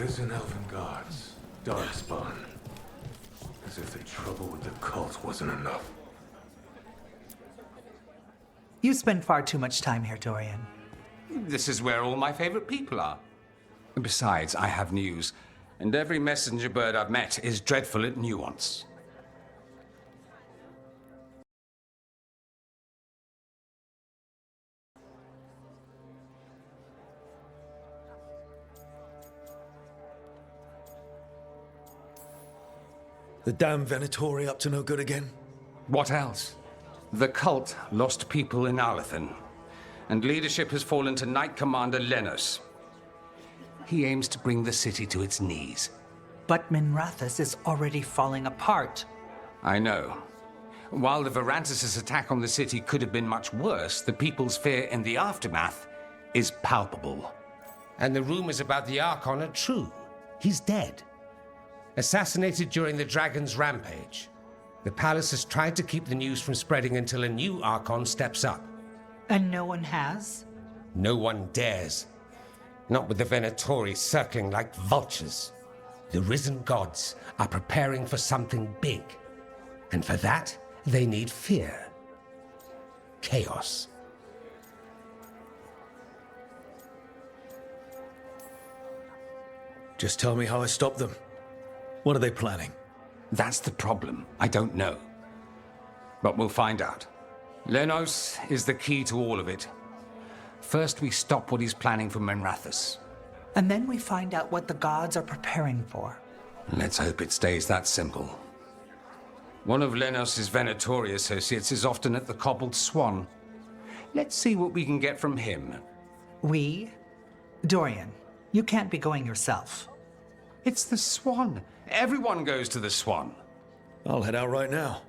Artisan Elven Gods. Darkspawn. As if the trouble with the cult wasn't enough. You spend far too much time here, Dorian. This is where all my favorite people are. Besides, I have news, and every messenger bird I've met is dreadful at nuance. The damn Venatori up to no good again? What else? The cult lost people in Alathan, and leadership has fallen to Knight Commander Lenos. He aims to bring the city to its knees. But Minrathous is already falling apart. I know. While the Varantis' attack on the city could have been much worse, the people's fear in the aftermath is palpable. And the rumors about the Archon are true. He's dead. Assassinated during the Dragon's rampage. The palace has tried to keep the news from spreading until a new Archon steps up. And no one has? No one dares. Not with the Venatori circling like vultures. The risen gods are preparing for something big. And for that, they need fear. Chaos. Just tell me how I stop them. What are they planning? That's the problem. I don't know. But we'll find out. Lenos is the key to all of it. First, we stop what he's planning for Minrathous. And then we find out what the gods are preparing for. Let's hope it stays that simple. One of Lenos' Venatori associates is often at the Cobbled Swan. Let's see what we can get from him. We? Dorian, you can't be going yourself. It's the Swan. Everyone goes to the Swan. I'll head out right now.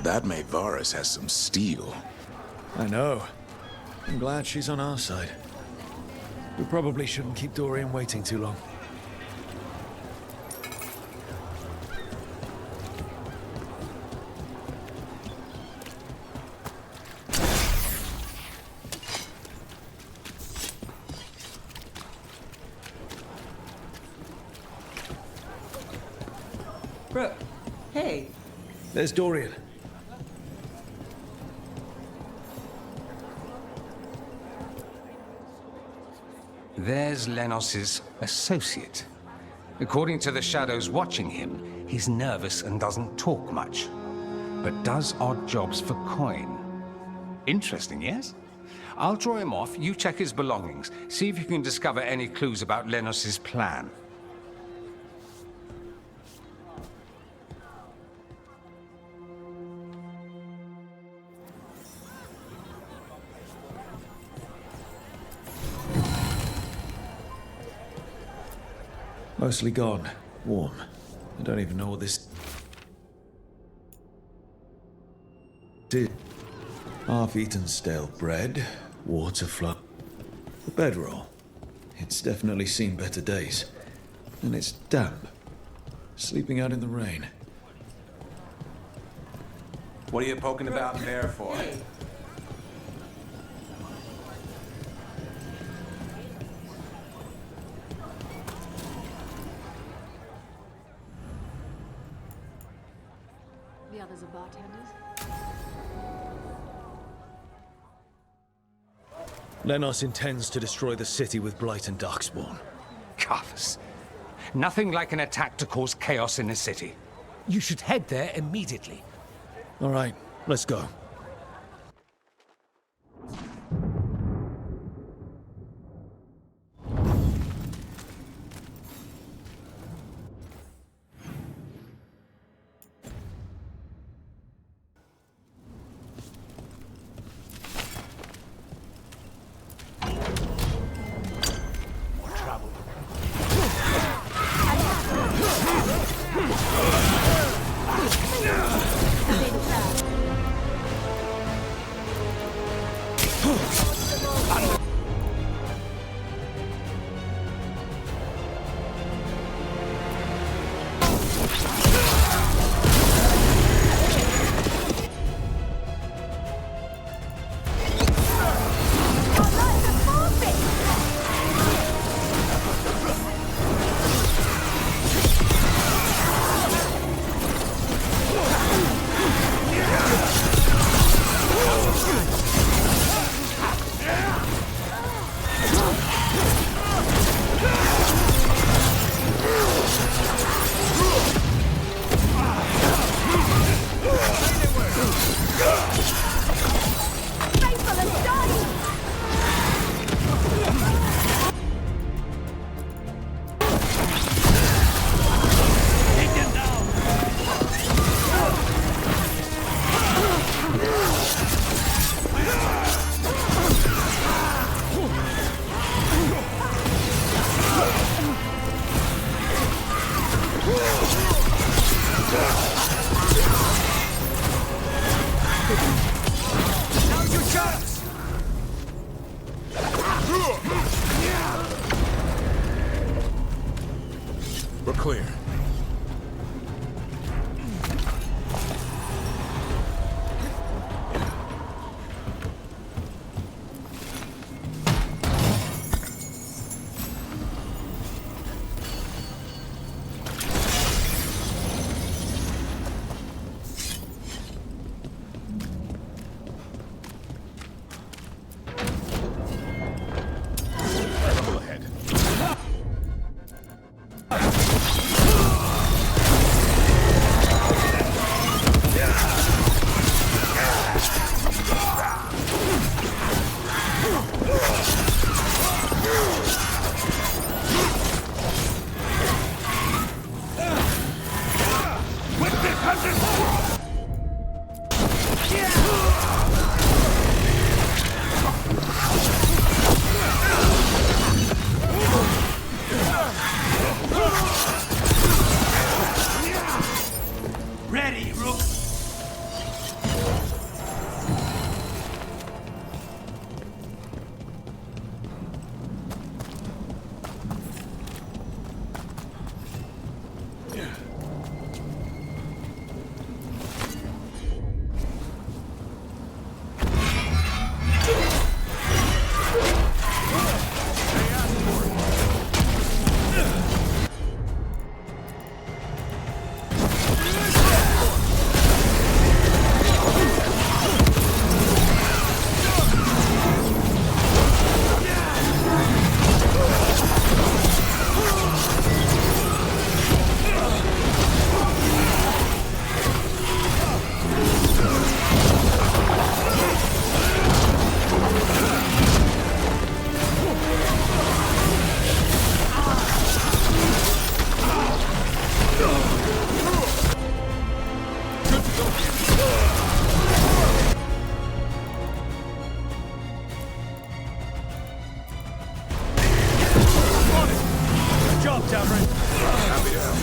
That maid Varus has some steel. I know. I'm glad she's on our side. We probably shouldn't keep Dorian waiting too long. Brooke, hey. There's Dorian. There's Lenos' associate. According to the shadows watching him, he's nervous and doesn't talk much, but does odd jobs for coin. Interesting, yes? I'll draw him off, you check his belongings, see if you can discover any clues about Lenos' plan. Mostly gone. Warm. I don't even know what this did. Half-eaten stale bread, water flow. The bedroll. It's definitely seen better days. And it's damp. Sleeping out in the rain. What are you poking about in there for? The others are bartenders. Lenos intends to destroy the city with Blight and Darkspawn. Carthus. Nothing like an attack to cause chaos in the city. You should head there immediately. All right, let's go. We're clear. Trouble ahead. Ready, Rook. Good job, Tavern. Happy to help.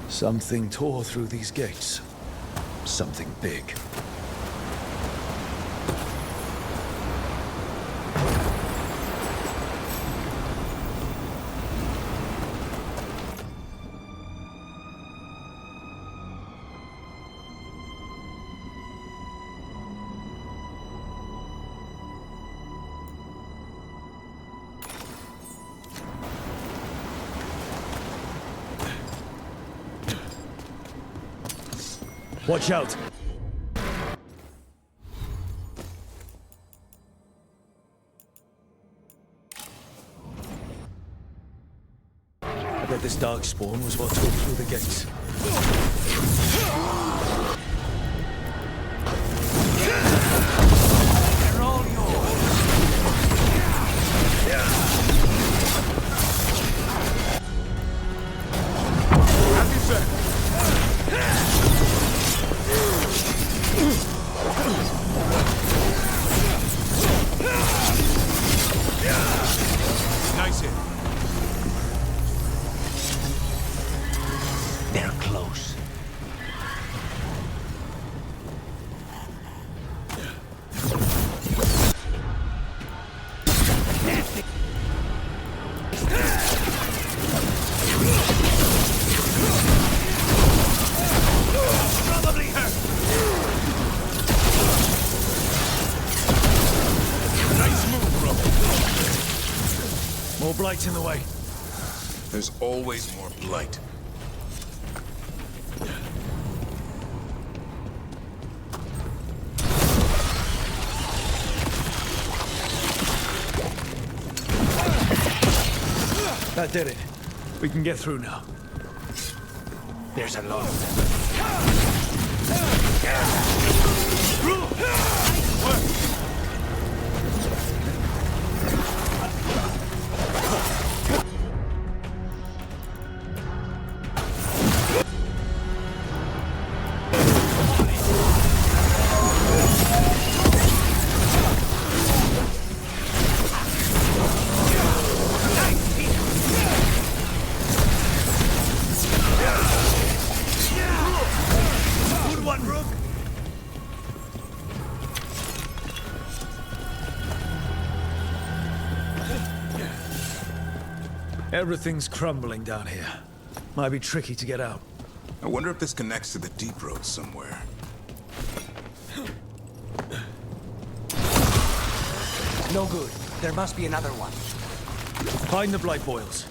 Something tore through these gates. Something big. Watch out. I bet this dark spawn was what tore through the gates. They're all yours. As you said. Nice hit. They're close. Probably hurt. Nice move, bro. More blights in the way. There's always more blight. That did it. We can get through now. There's a lot of them. Everything's crumbling down here. Might be tricky to get out. I wonder if this connects to the deep road somewhere. No good. There must be another one. Find the blight boils.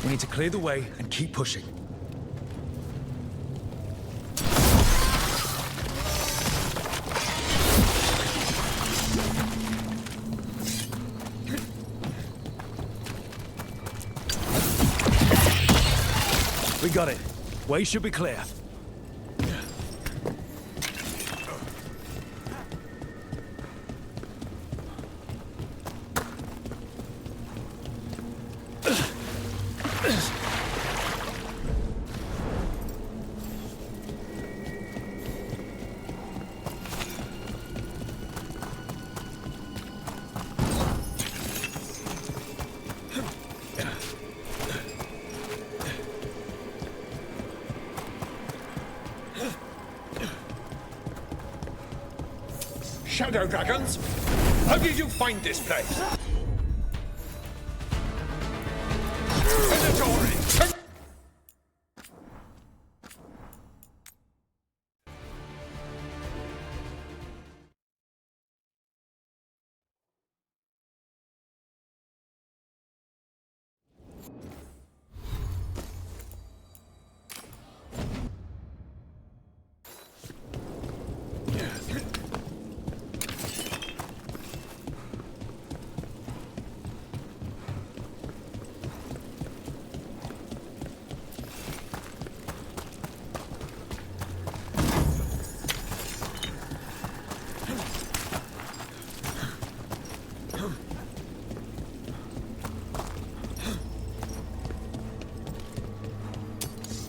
We need to clear the way and keep pushing. We got it. Way should be clear. Shadow dragons? How did you find this place? Venatori!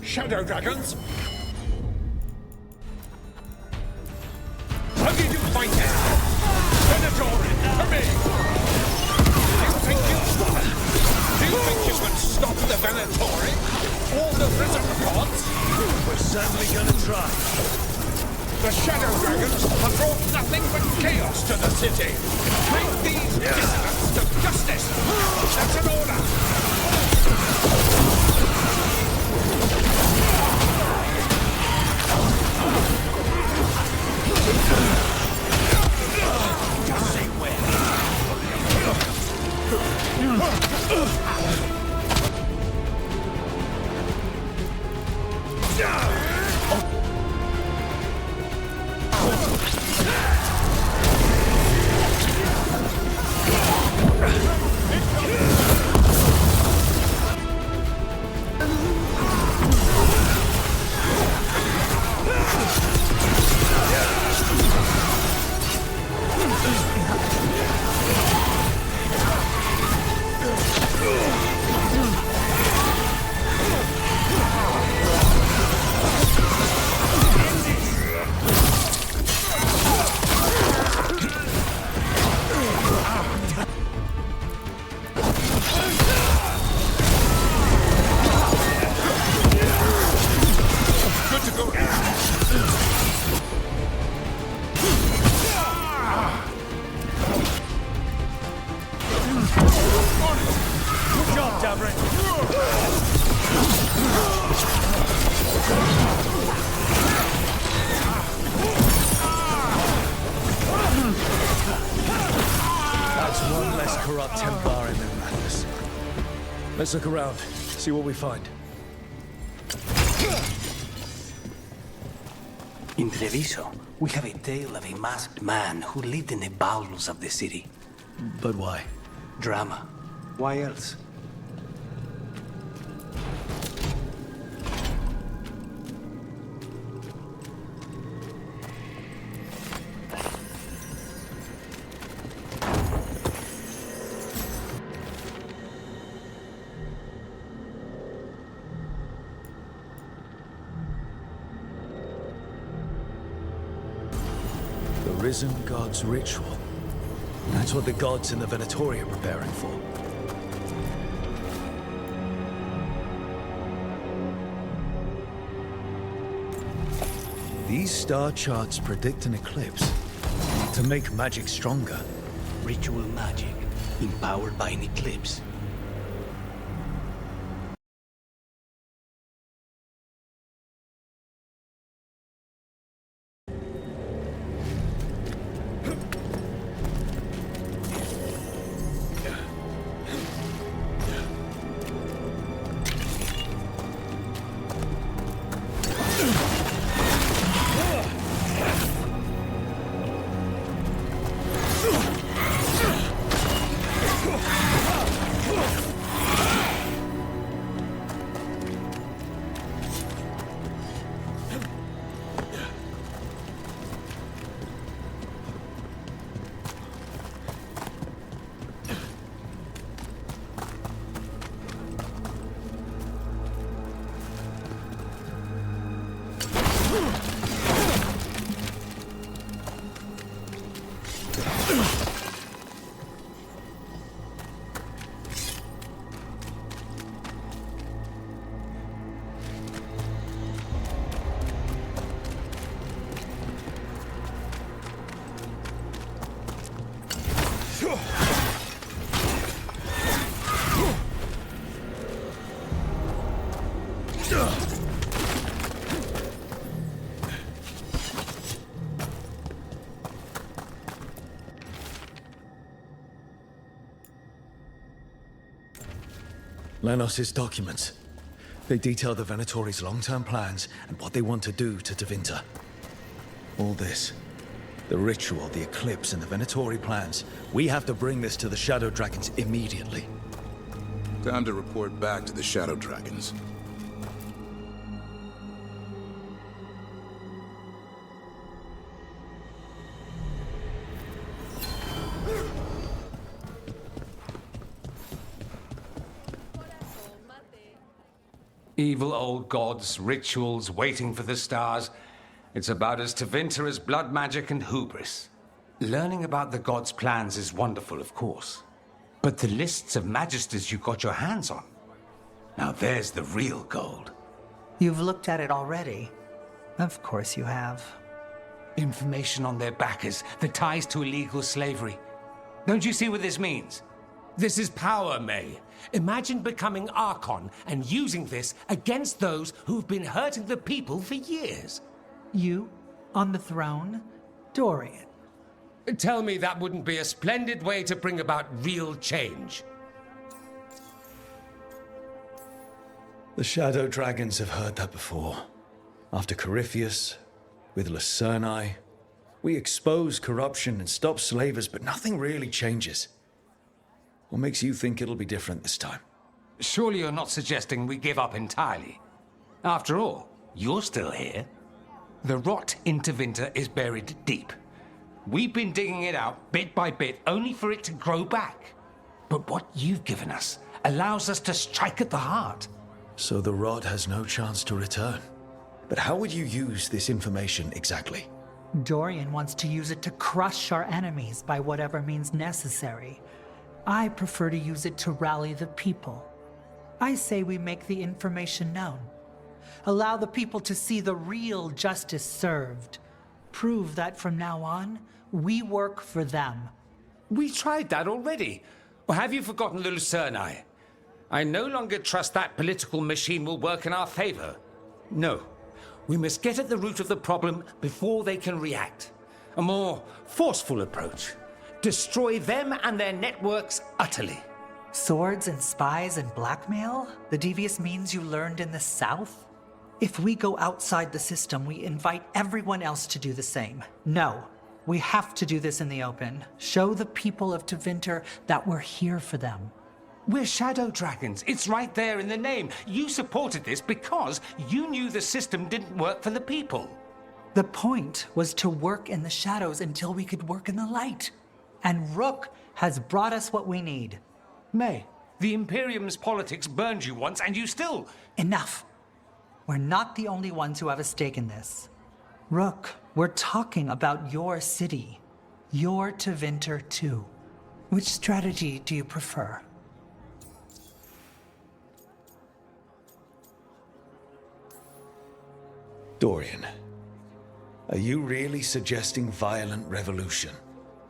Shadow dragons? How did you find it? Venatori, for me! Do you think you can stop the Venatori? All the risen gods? We're certainly gonna try. The Shadow Dragons have brought nothing but chaos to the city. Bring these dissidents to justice. That's an order. Let's look around, see what we find. In Treviso, we have a tale of a masked man who lived in the bowels of the city. But why? Drama. Why else? The risen god's ritual. That's what the gods in the Venatori are preparing for. These star charts predict an eclipse to make magic stronger. Ritual magic, empowered by an eclipse. Lenos's documents. They detail the Venatori's long-term plans and what they want to do to Tevinter. All this, the ritual, the eclipse, and the Venatori plans, we have to bring this to the Shadow Dragons immediately. Time to report back to the Shadow Dragons. Evil old gods, rituals, waiting for the stars. It's about as Tevinter as blood magic and hubris. Learning about the gods' plans is wonderful, of course. But the lists of magisters you got your hands on, now there's the real gold. You've looked at it already. Of course you have. Information on their backers, the ties to illegal slavery. Don't you see what this means? This is power, May. Imagine becoming Archon and using this against those who've been hurting the people for years. You, on the throne, Dorian. Tell me that wouldn't be a splendid way to bring about real change. The Shadow Dragons have heard that before. After Corypheus, with Lucerni, we expose corruption and stop slavers, but nothing really changes. What makes you think it'll be different this time? Surely you're not suggesting we give up entirely. After all, you're still here. The rot in Tevinter is buried deep. We've been digging it out bit by bit, only for it to grow back. But what you've given us allows us to strike at the heart. So the rot has no chance to return. But how would you use this information exactly? Dorian wants to use it to crush our enemies by whatever means necessary. I prefer to use it to rally the people. I say we make the information known. Allow the people to see the real justice served. Prove that from now on, we work for them. We tried that already. Or have you forgotten the Lucerni? I no longer trust that political machine will work in our favor. No. We must get at the root of the problem before they can react. A more forceful approach. Destroy them and their networks utterly. Swords and spies and blackmail? The devious means you learned in the South? If we go outside the system, we invite everyone else to do the same. No, we have to do this in the open. Show the people of Tevinter that we're here for them. We're Shadow Dragons. It's right there in the name. You supported this because you knew the system didn't work for the people. The point was to work in the shadows until we could work in the light. And Rook has brought us what we need. May, the Imperium's politics burned you once and you still... Enough. We're not the only ones who have a stake in this. Rook, we're talking about your city. You're Tevinter too. Which strategy do you prefer? Dorian, are you really suggesting violent revolution?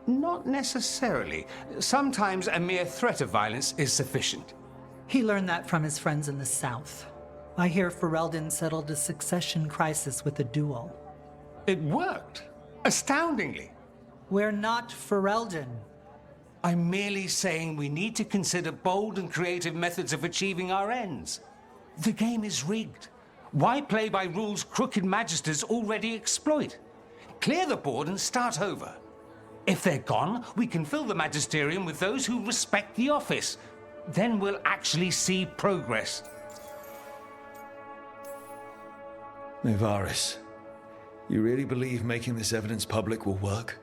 Not necessarily. Sometimes a mere threat of violence is sufficient. He learned that from his friends in the south. I hear Ferelden settled a succession crisis with a duel. It worked. Astoundingly. We're not Ferelden. I'm merely saying we need to consider bold and creative methods of achieving our ends. The game is rigged. Why play by rules crooked magisters already exploit? Clear the board and start over. If they're gone, we can fill the magisterium with those who respect the office. Then we'll actually see progress. Nevaris, you really believe making this evidence public will work?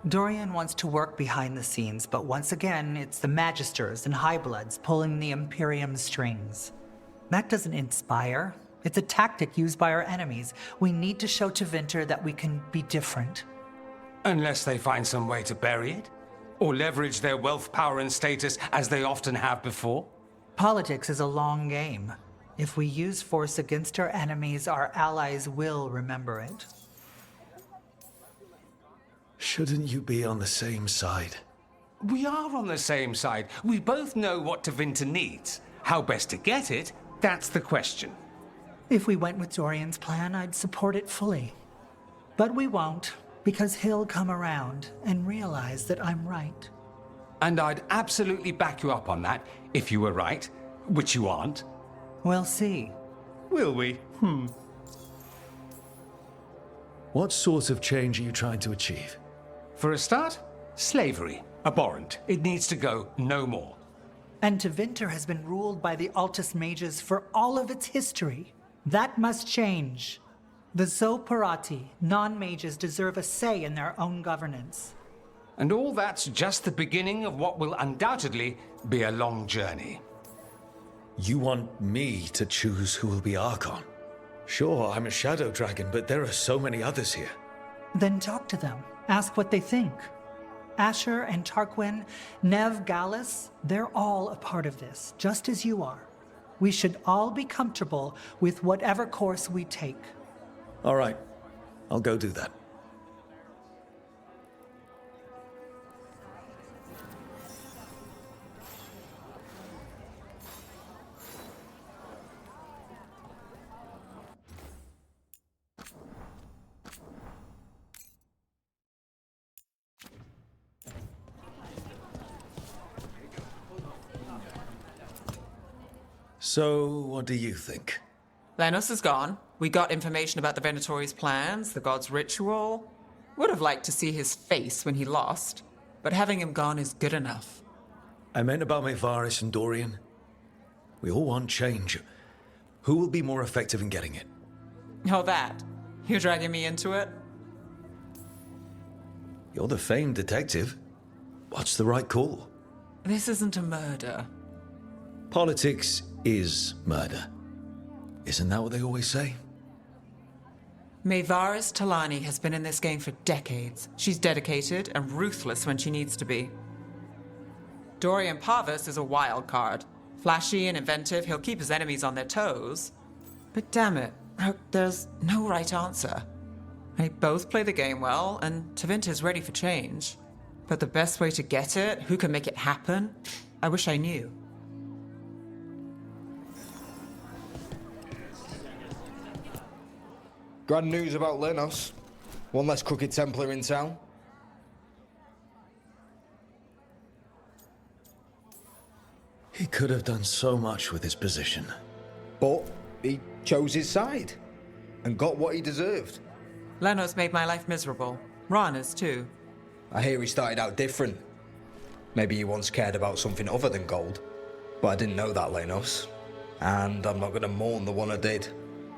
Dorian wants to work behind the scenes, but once again, it's the Magisters and Highbloods pulling the Imperium's strings. That doesn't inspire. It's a tactic used by our enemies. We need to show Tevinter that we can be different. Unless they find some way to bury it? Or leverage their wealth, power, and status as they often have before? Politics is a long game. If we use force against our enemies, our allies will remember it. Shouldn't you be on the same side? We are on the same side. We both know what Tevinter needs. How best to get it, that's the question. If we went with Dorian's plan, I'd support it fully. But we won't, because he'll come around and realize that I'm right. And I'd absolutely back you up on that, if you were right, which you aren't. We'll see. Will we? What sort of change are you trying to achieve? For a start, slavery. Abhorrent. It needs to go no more. And Tevinter has been ruled by the Altus Mages for all of its history. That must change. The Zoparati, non-mages, deserve a say in their own governance. And all that's just the beginning of what will undoubtedly be a long journey. You want me to choose who will be Archon? Sure, I'm a Shadow Dragon, but there are so many others here. Then talk to them. Ask what they think. Asher and Tarquin, Nev, Gallus, they're all a part of this, just as you are. We should all be comfortable with whatever course we take. All right, I'll go do that. So, what do you think? Lenos is gone. We got information about the Venatori's plans, the god's ritual. Would have liked to see his face when he lost, but having him gone is good enough. I meant about Mevaris and Dorian. We all want change. Who will be more effective in getting it? Oh, that. You're dragging me into it? You're the famed detective. What's the right call? This isn't a murder. Politics is murder. Isn't that what they always say? Mevaris Talani has been in this game for decades. She's dedicated and ruthless when she needs to be. Dorian Parvis is a wild card. Flashy and inventive, he'll keep his enemies on their toes. But damn it, there's no right answer. They both play the game well, and Tevinter's ready for change. But the best way to get it, who can make it happen, I wish I knew. Grand news about Lenos. One less crooked Templar in town. He could have done so much with his position. But he chose his side and got what he deserved. Lenos made my life miserable. Rana's too. I hear he started out different. Maybe he once cared about something other than gold. But I didn't know that, Lenos. And I'm not going to mourn the one I did.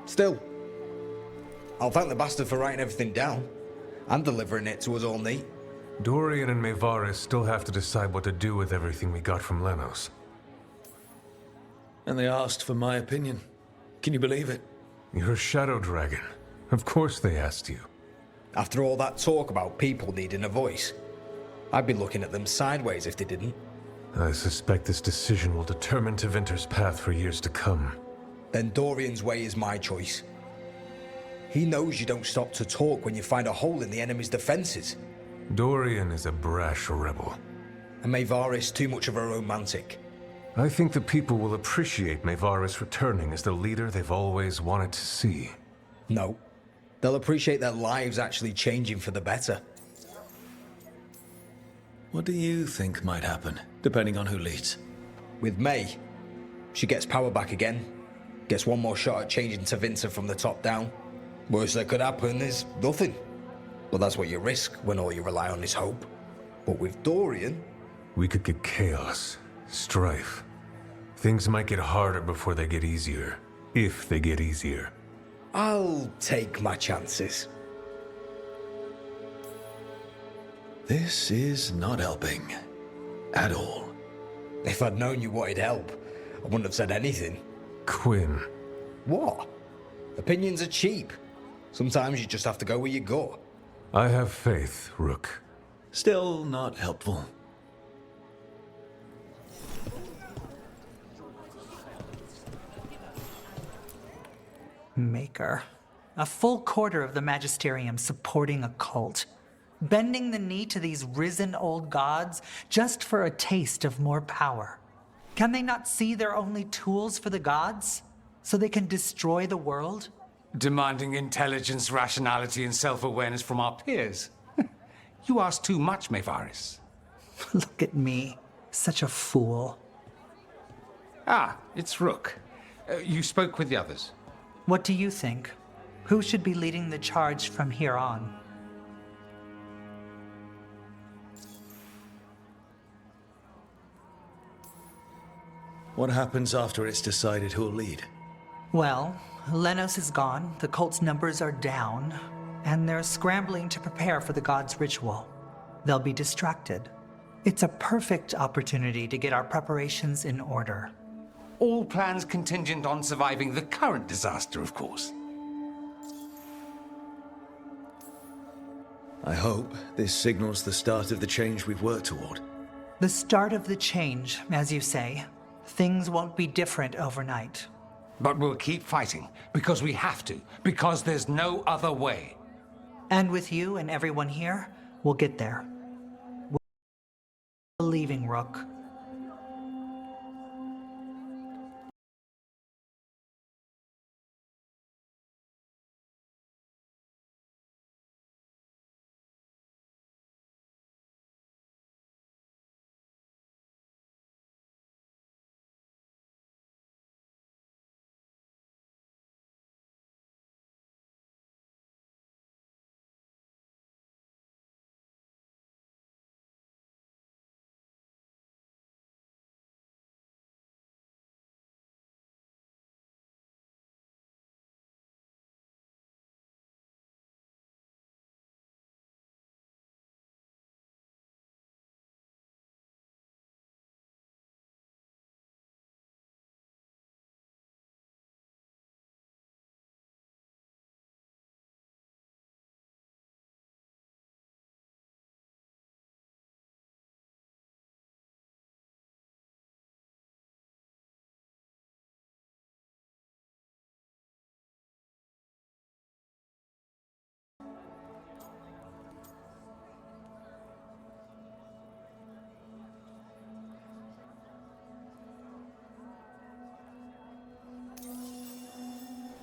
Still, I'll thank the bastard for writing everything down and delivering it to us all neat. Dorian and Mevaris still have to decide what to do with everything we got from Lenos. And they asked for my opinion. Can you believe it? You're a Shadow Dragon. Of course they asked you. After all that talk about people needing a voice, I'd be looking at them sideways if they didn't. I suspect this decision will determine Tevinter's path for years to come. Then Dorian's way is my choice. He knows you don't stop to talk when you find a hole in the enemy's defenses. Dorian is a brash rebel. And Maevaris too much of a romantic. I think the people will appreciate Maevaris returning as the leader they've always wanted to see. No. They'll appreciate their lives actually changing for the better. What do you think might happen, depending on who leads? With May, she gets power back again, gets one more shot at changing Tevinter from the top down. Worst that could happen is nothing. But that's what you risk when all you rely on is hope. But with Dorian... We could get chaos, strife. Things might get harder before they get easier. If they get easier. I'll take my chances. This is not helping. At all. If I'd known you wanted help, I wouldn't have said anything. Quinn. What? Opinions are cheap. Sometimes you just have to go where you go. I have faith, Rook. Still not helpful. Maker. A full quarter of the Magisterium supporting a cult. Bending the knee to these risen old gods just for a taste of more power. Can they not see they're only tools for the gods? So they can destroy the world? Demanding intelligence, rationality, and self-awareness from our peers. You ask too much, Maevaris. Look at me. Such a fool. Ah, it's Rook. You spoke with the others. What do you think? Who should be leading the charge from here on? What happens after it's decided who'll lead? Well, Lenos is gone, the cult's numbers are down, and they're scrambling to prepare for the god's ritual. They'll be distracted. It's a perfect opportunity to get our preparations in order. All plans contingent on surviving the current disaster, of course. I hope this signals the start of the change we've worked toward. The start of the change, as you say. Things won't be different overnight. But we'll keep fighting, because we have to, because there's no other way. And with you and everyone here, we'll get there. We're leaving, Rook.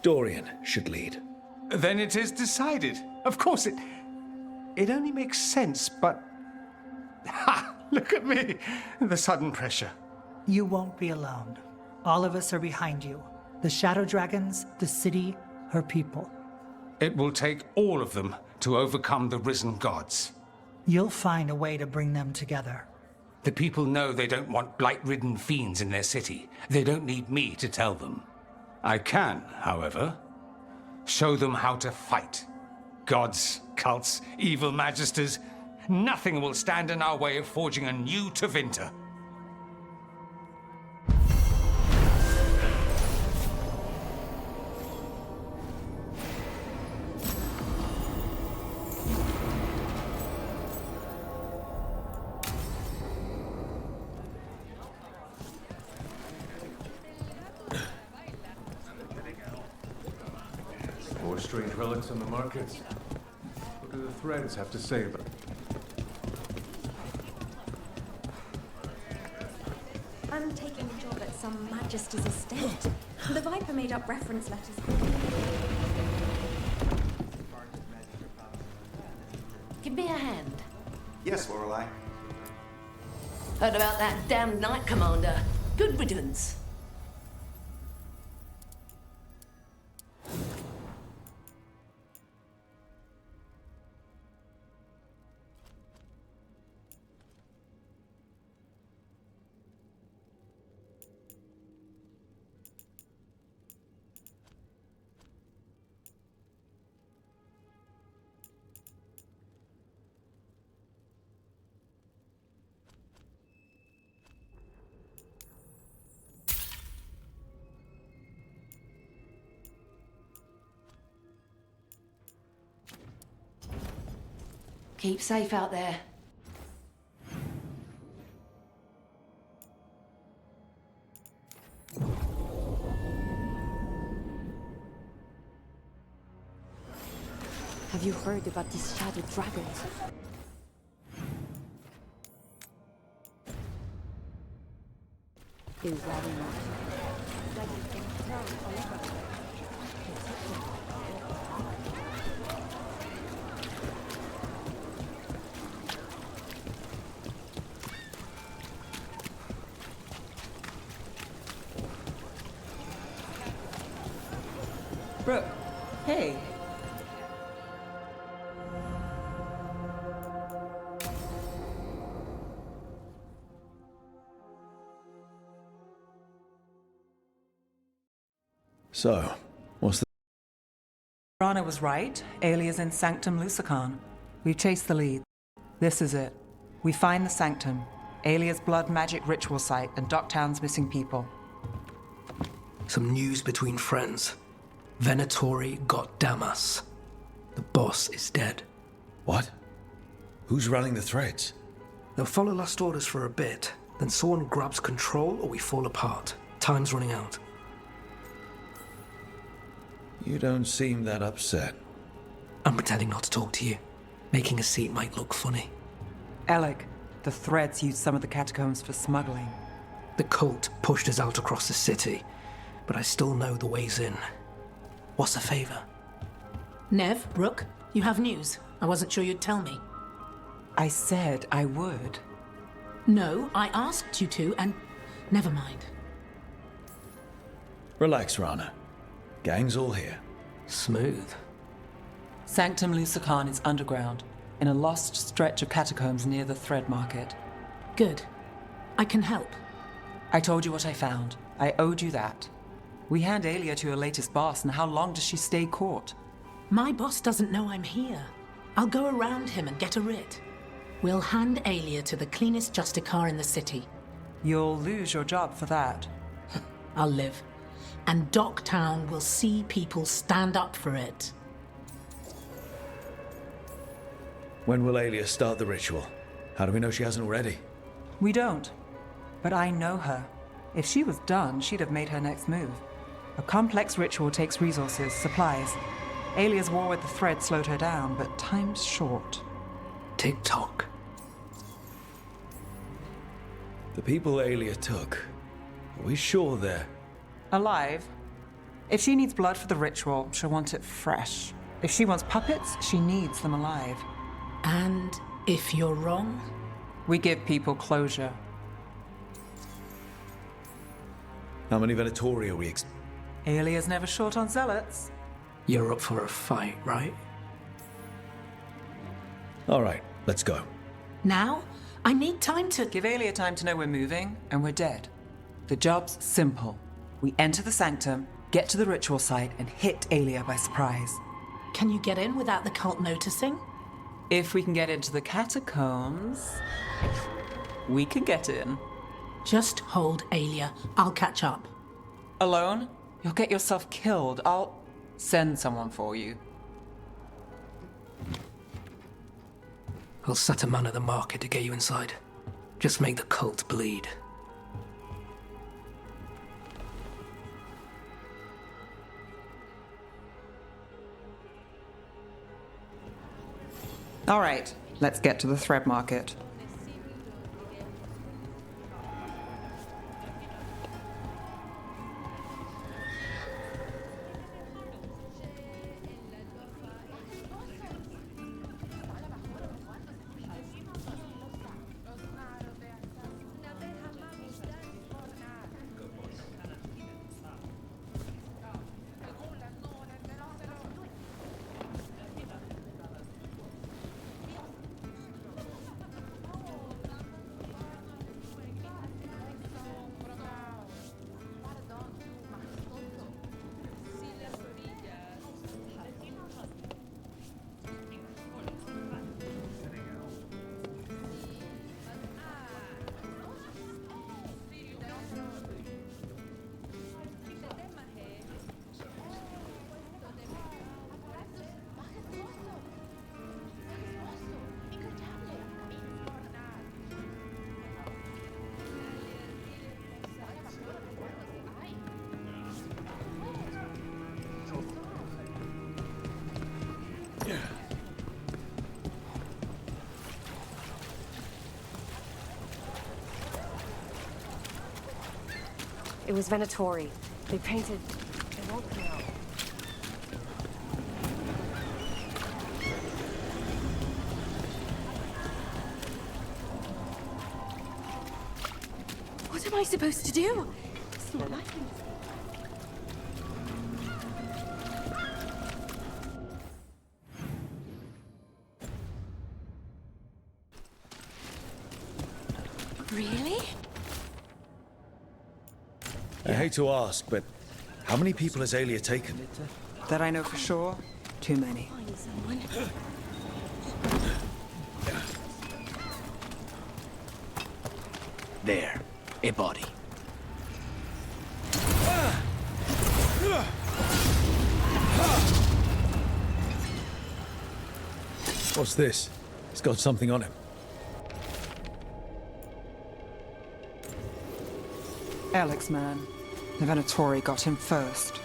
Dorian should lead. Then it is decided. Of course, it only makes sense, but... Ha! Look at me! The sudden pressure. You won't be alone. All of us are behind you. The Shadow Dragons, the city, her people. It will take all of them to overcome the risen gods. You'll find a way to bring them together. The people know they don't want blight-ridden fiends in their city. They don't need me to tell them. I can, however, show them how to fight. Gods, cults, evil magisters, nothing will stand in our way of forging a new Tevinter. strange relics on the markets. What do the threads have to say about it? I'm taking a job at some Majesty's estate. The Viper made up reference letters. Give me a hand. Yes, Lorelei. Heard about that damned Knight Commander. Good riddance. Keep safe out there. Have you heard about these shadow dragons? They rally not. Brooke, hey. So, what's the... Rana was right. Alia's in Sanctum Lucican. We've chased the lead. This is it. We find the Sanctum, Alia's blood magic ritual site, and Docktown's missing people. Some news between friends. Venatori got Damas. The boss is dead. What? Who's running the threads? They'll follow last orders for a bit, then someone grabs control or we fall apart. Time's running out. You don't seem that upset. I'm pretending not to talk to you. Making a scene might look funny. Alec, the threads used some of the catacombs for smuggling. The cult pushed us out across the city, but I still know the ways in. What's a favor? Nev, Brooke, you have news. I wasn't sure you'd tell me. I said I would. No, I asked you to, and never mind. Relax, Rana. Gang's all here. Smooth. Sanctum Lucican is underground, in a lost stretch of catacombs near the Thread Market. Good. I can help. I told you what I found. I owed you that. We hand Alia to her latest boss, and how long does she stay caught? My boss doesn't know I'm here. I'll go around him and get a writ. We'll hand Alia to the cleanest Justicar in the city. You'll lose your job for that. I'll live. And Docktown will see people stand up for it. When will Alia start the ritual? How do we know she hasn't already? We don't. But I know her. If she was done, she'd have made her next move. A complex ritual takes resources, supplies. Alia's war with the Thread slowed her down, but time's short. Tick-tock. The people Alia took, are we sure they're... Alive. If she needs blood for the ritual, she'll want it fresh. If she wants puppets, she needs them alive. And if you're wrong? We give people closure. How many Venatori are we Alia's never short on zealots. You're up for a fight, right? All right, let's go. Now? I need time to... Give Alia time to know we're moving, and we're dead. The job's simple. We enter the Sanctum, get to the ritual site, and hit Alia by surprise. Can you get in without the cult noticing? If we can get into the catacombs, we can get in. Just hold Alia. I'll catch up. Alone? You'll get yourself killed. I'll send someone for you. I'll set a man at the market to get you inside. Just make the cult bleed. All right, let's get to the thread market. It was Venatori. They painted... It won't come out. What am I supposed to do? It's not like this. Really? I hate to ask, but how many people has Aelia taken? That I know for sure, too many. Find someone. There, a body. What's this? It's got something on him. Alec's man. The Venatori got him first.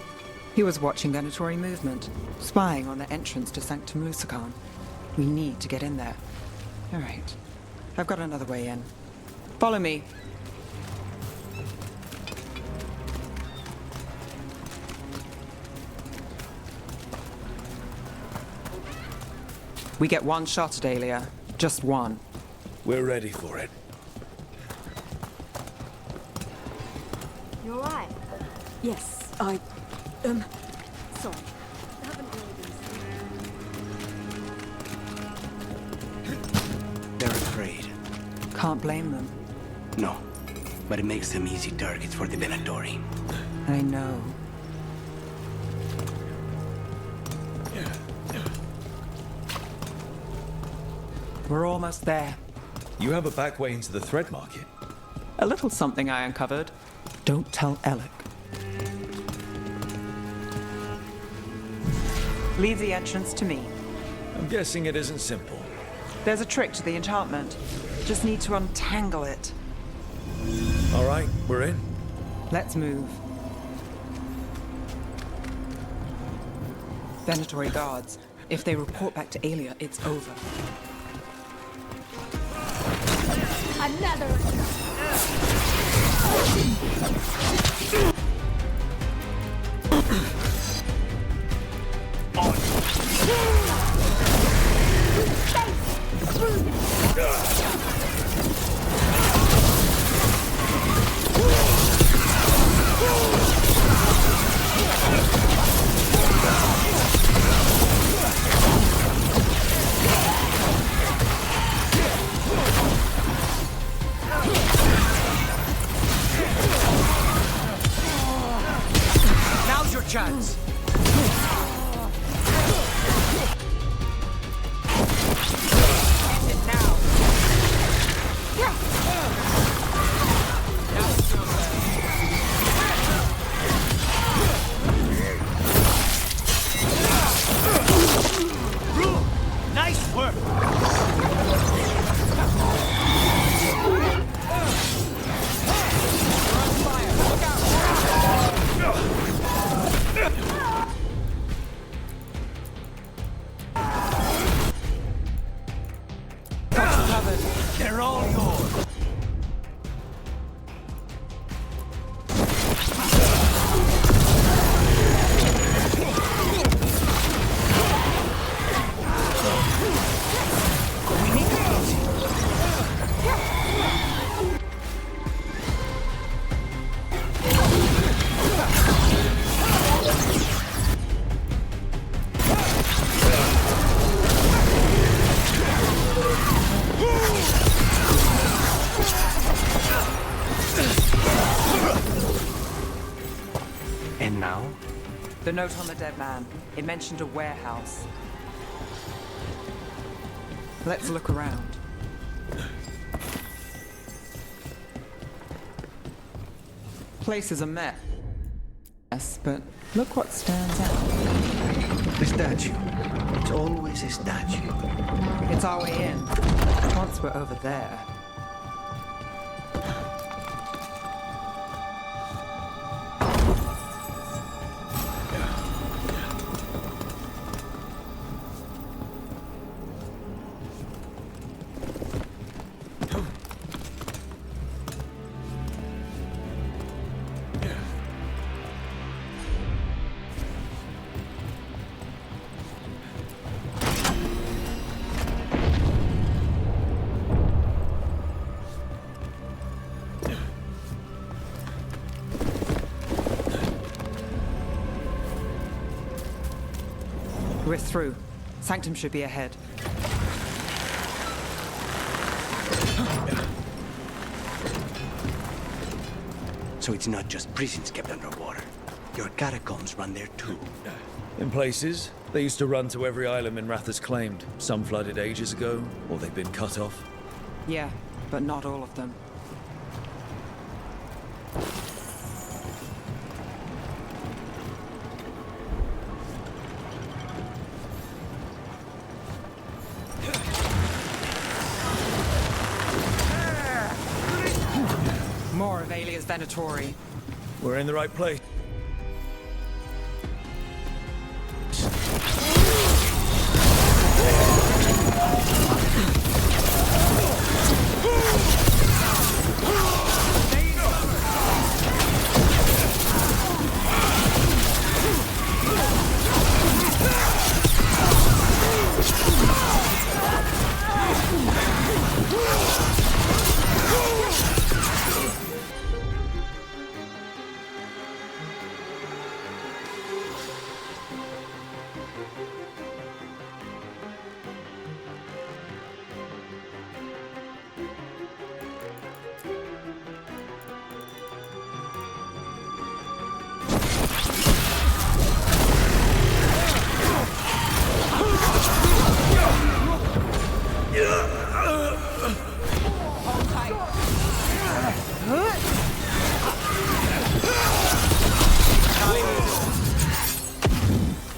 He was watching Venatori movement, spying on the entrance to Sanctum Lusican. We need to get in there. All right. I've got another way in. Follow me. We get one shot at Aelia. Just one. We're ready for it. You alright? Yes, sorry. Haven't really been... They're afraid. Can't blame them. No, but it makes them easy targets for the Venatori. I know. We're almost there. You have a back way into the thread market. A little something I uncovered. Don't tell Alec. Leave the entrance to me. I'm guessing it isn't simple. There's a trick to the enchantment. Just need to untangle it. All right, we're in. Let's move. Venatori guards. If they report back to Aelia, it's over. Another! Now's your chance. They're all yours. And now? The note on the dead man. It mentioned a warehouse. Let's look around. Place is a mess. Yes, but look what stands out. The statue. It's always a statue. It's our way in. Once we're over there. We're through. Sanctum should be ahead. So it's not just prisons kept underwater. Your catacombs run there too. In places, they used to run to every island Minrath has claimed. Some flooded ages ago, or they've been cut off. Yeah, but not all of them. More of Alia's Venatori. We're in the right place.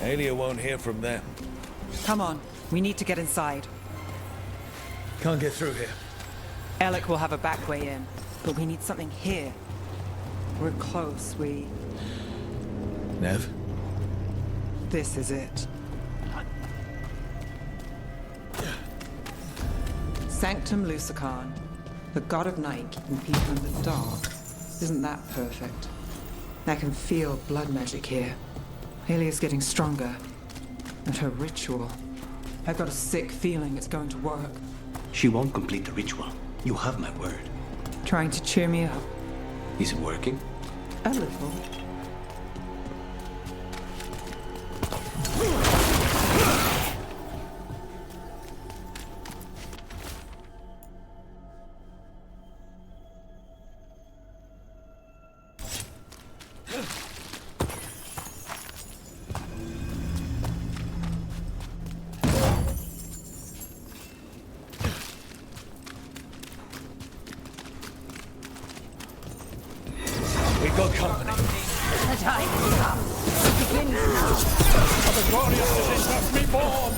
Alia won't hear from them. Come on, we need to get inside. Can't get through here. Alec will have a back way in, but we need something here. We're close, Nev? This is it. Sanctum Lucican, the god of night keeping people in the dark. Isn't that perfect? I can feel blood magic here. Alia's getting stronger. And her ritual. I've got a sick feeling it's going to work. She won't complete the ritual. You have my word. Trying to cheer me up. Is it working? A little. We've got company. The time has come. It begins now. For the glorious disease of reborn!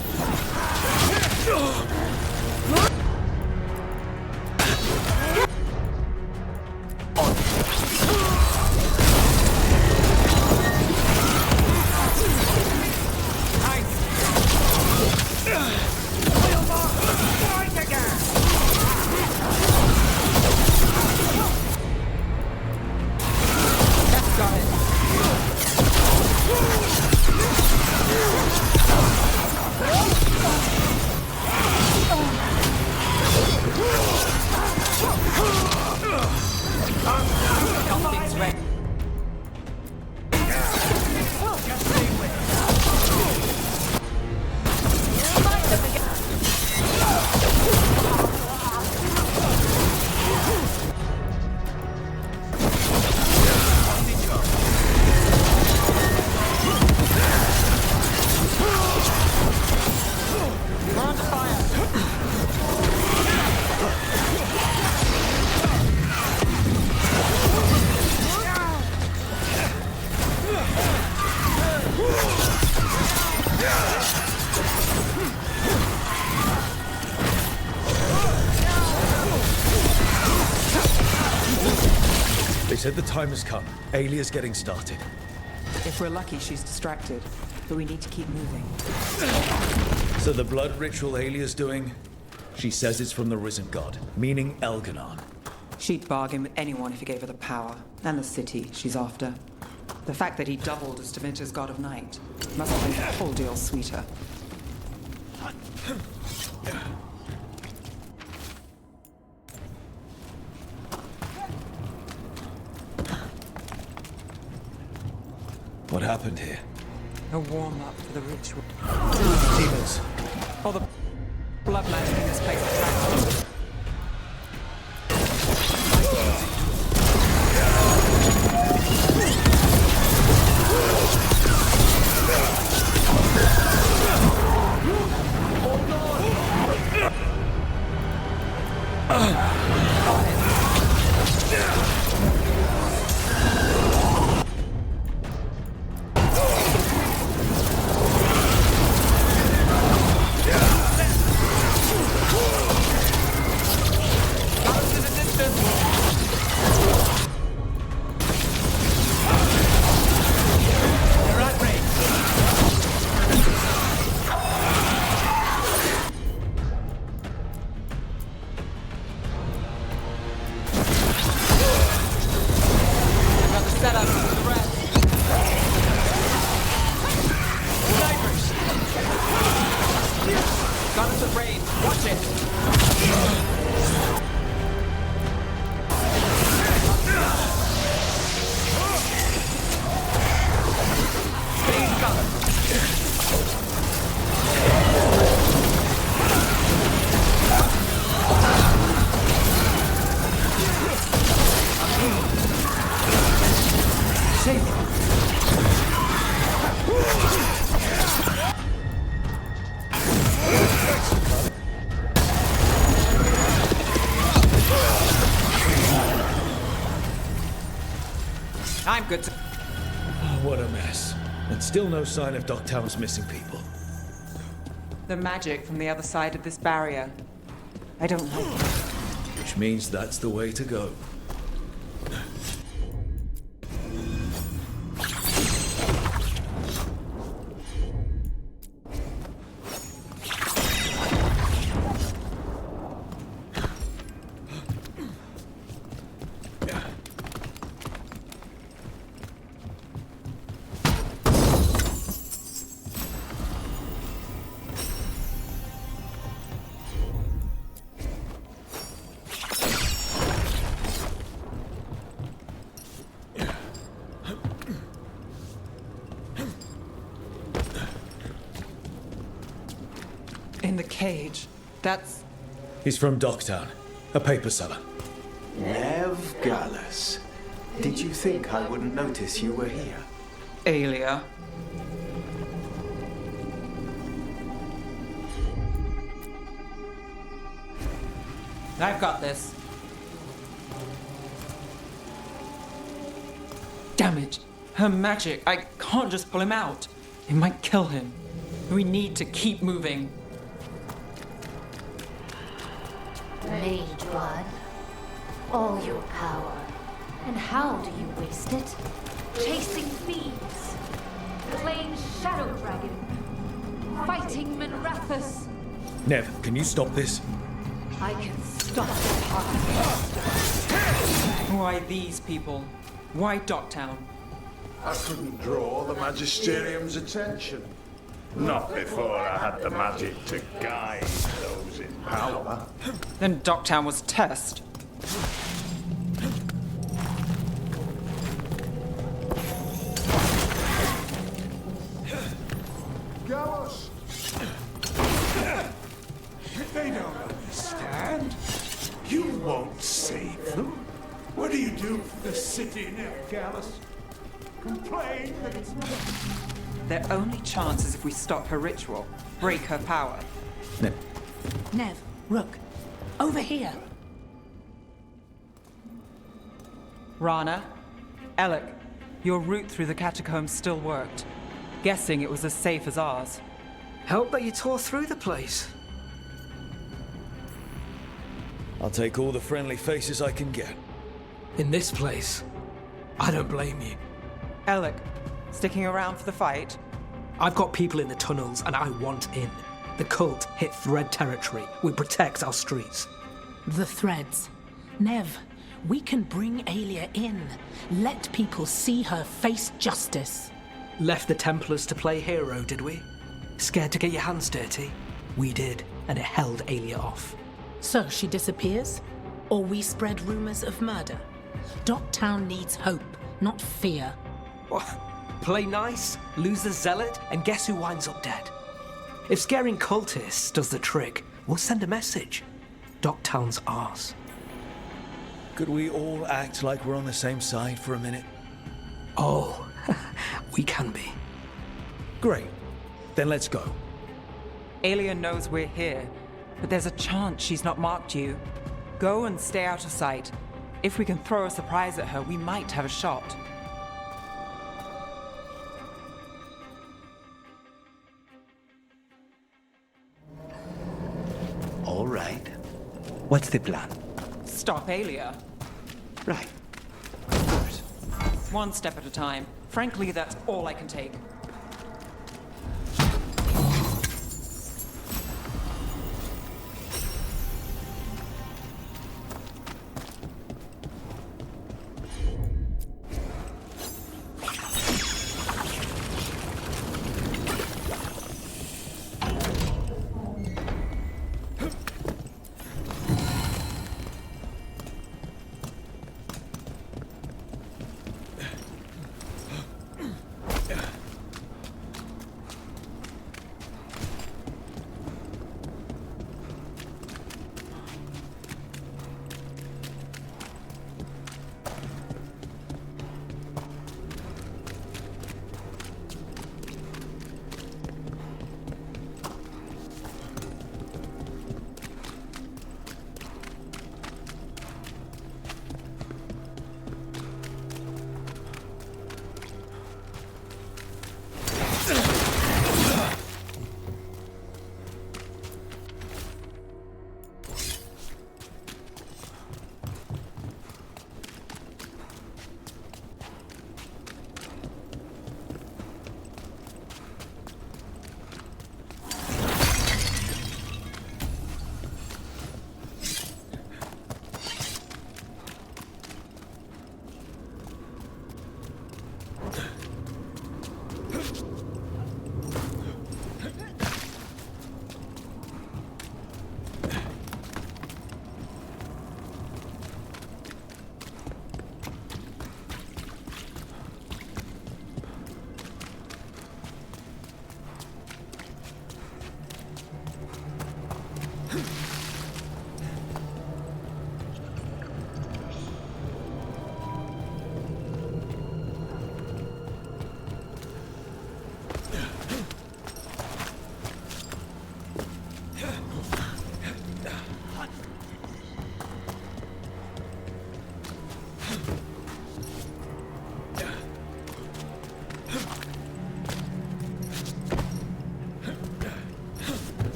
Strike again! said the time has come. Alia's getting started. If we're lucky, she's distracted. But we need to keep moving. So the blood ritual Alia's doing, she says it's from the Risen God, meaning Elganon. She'd bargain with anyone if he gave her the power, and the city she's after. The fact that he doubled as Dementor's God of Night must have made the whole deal sweeter. What happened here? A warm-up for the ritual. Demons. All the blood magic in this place attracts them. I'm good to... Oh, what a mess. And still no sign of Docktown's missing people. The magic from the other side of this barrier. I don't like it. Which means that's the way to go. In the cage. That's... He's from Docktown, a paper seller. Lev Gallus. Did you think I wouldn't notice you were here? Alia. I've got this. Damn it. Her magic. I can't just pull him out. It might kill him. We need to keep moving. Mage blood. All your power. And how do you waste it? Chasing thieves. Playing Shadow Dragon. Fighting Minrathus. Nev, can you stop this? I can stop it. Why these people? Why Docktown? I couldn't draw the Magisterium's attention. Not before I had the magic to guide those in power. Then Docktown was a test. Gallus! They don't understand. You won't save them. What do you do for the city, Nev Gallus? Complain that it's not... Their only chance is if we stop her ritual, break her power. Nev, Rook, over here. Rana, Alec, your route through the catacombs still worked. Guessing it was as safe as ours. Help that you tore through the place. I'll take all the friendly faces I can get. In this place, I don't blame you. Alec, sticking around for the fight? I've got people in the tunnels and I want in. The cult hit Thread territory. We protect our streets. The Threads. Nev, we can bring Aelia in. Let people see her face justice. Left the Templars to play hero, did we? Scared to get your hands dirty? We did, and it held Aelia off. So she disappears? Or we spread rumors of murder? Docktown needs hope, not fear. What? Play nice, lose the zealot, and guess who winds up dead? If scaring cultists does the trick, we'll send a message. Docktown's ours. Could we all act like we're on the same side for a minute? Oh, we can be. Great. Then let's go. Aelia knows we're here, but there's a chance she's not marked you. Go and stay out of sight. If we can throw a surprise at her, we might have a shot. All right. What's the plan? Stop Aelia. Right. Of course. One step at a time. Frankly, that's all I can take.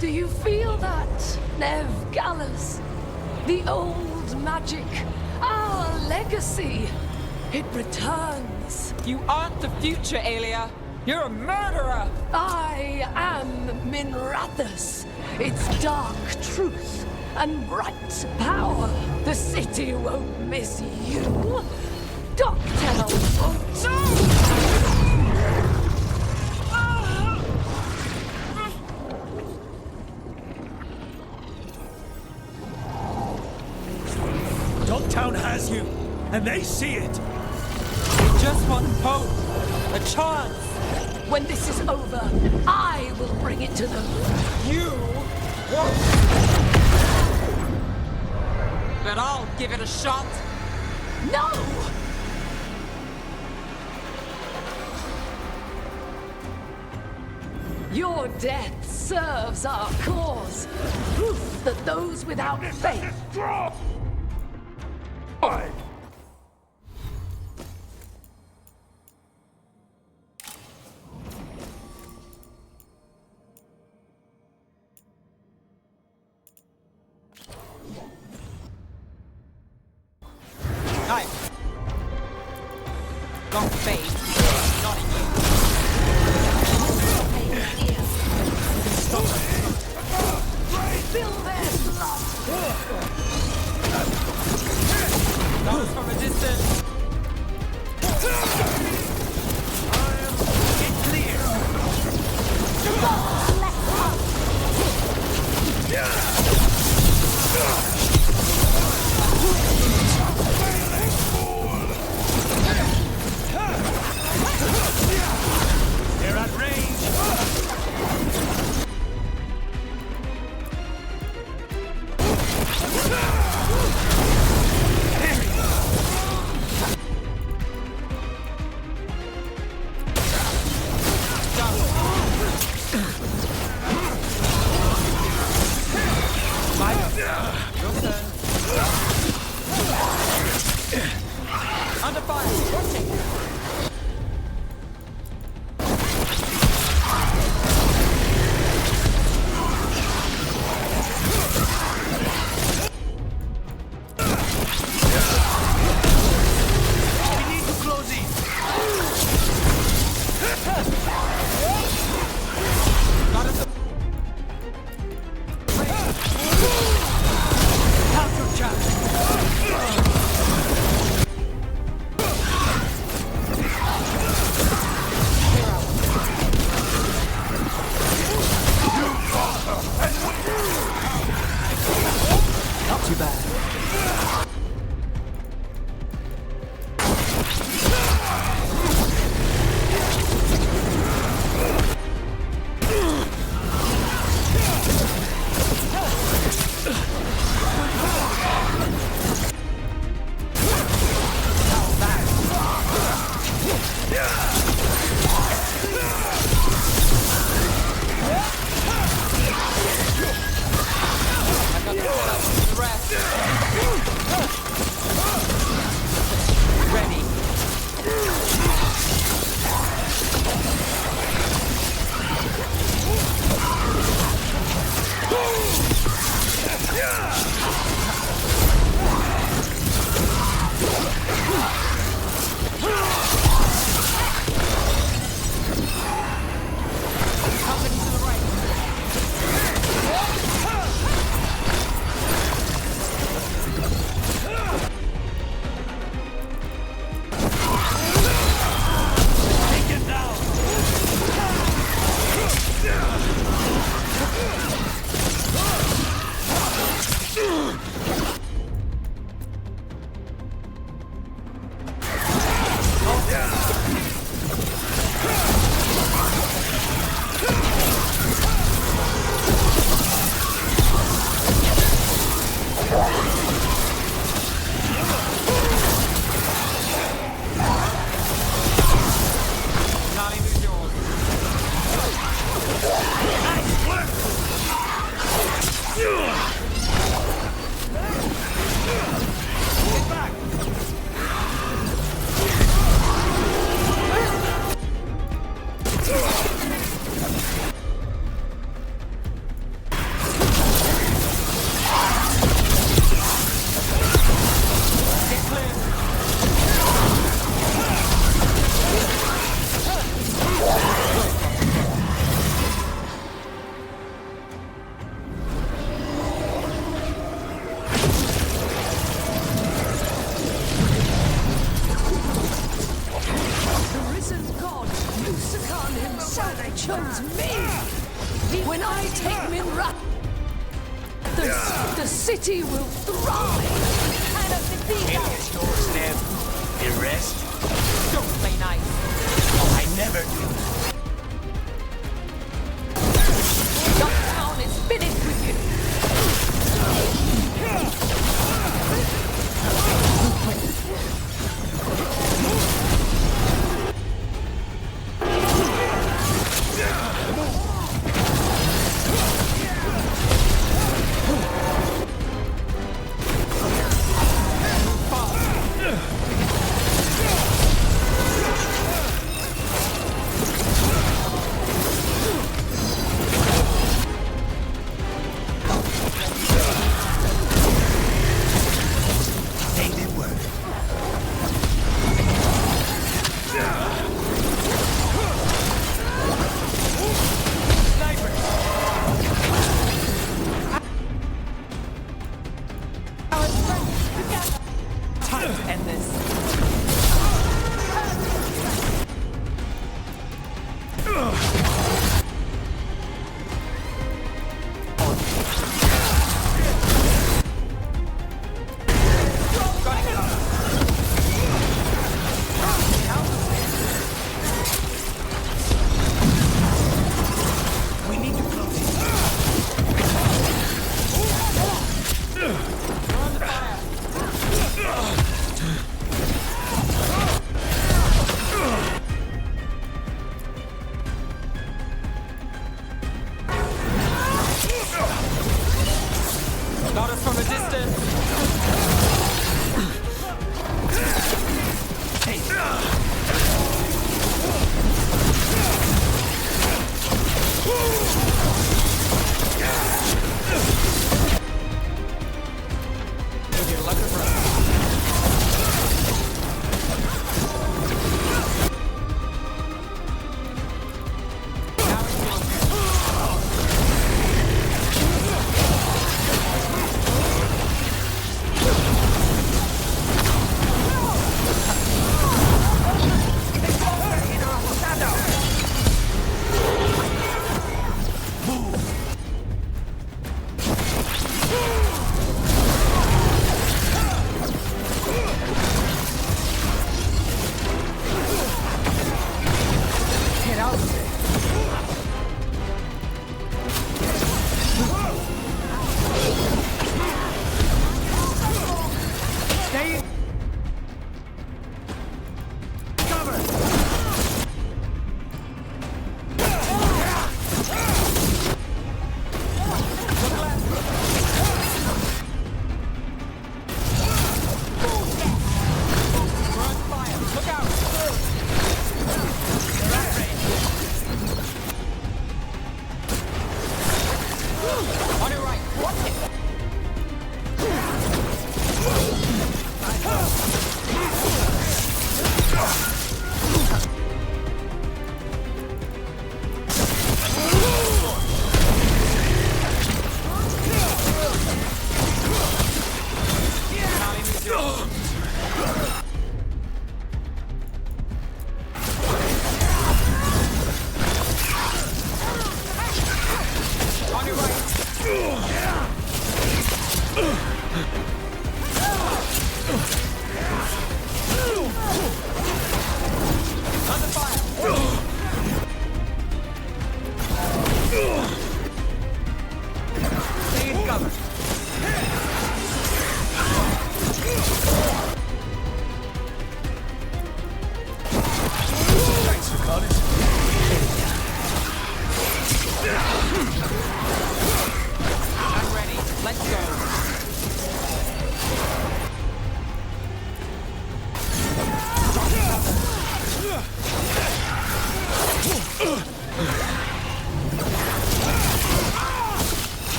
Do you feel that, Nev Gallus? The old magic, our legacy. It returns. You aren't the future, Aelia. You're a murderer. I am Minrathus. Its dark truth and bright power. The city won't miss you. Docktown won't. No! Docktown has you, and they see it. Just one hope, a chance. When this is over, I will bring it to them. You won't. But I'll give it a shot. No! Your death serves our cause. Proof that those without faith. our faith, not in you. Spill their blood! That was from a distance. Get clear! They're at range! Under fire! Watching! We need to close in! Got us Counter charge! not too bad. chose me! When I take Minra, the city will thrive! Alias yours, Nev. The rest? Don't play nice. Oh, I never do. Your town is finished with you!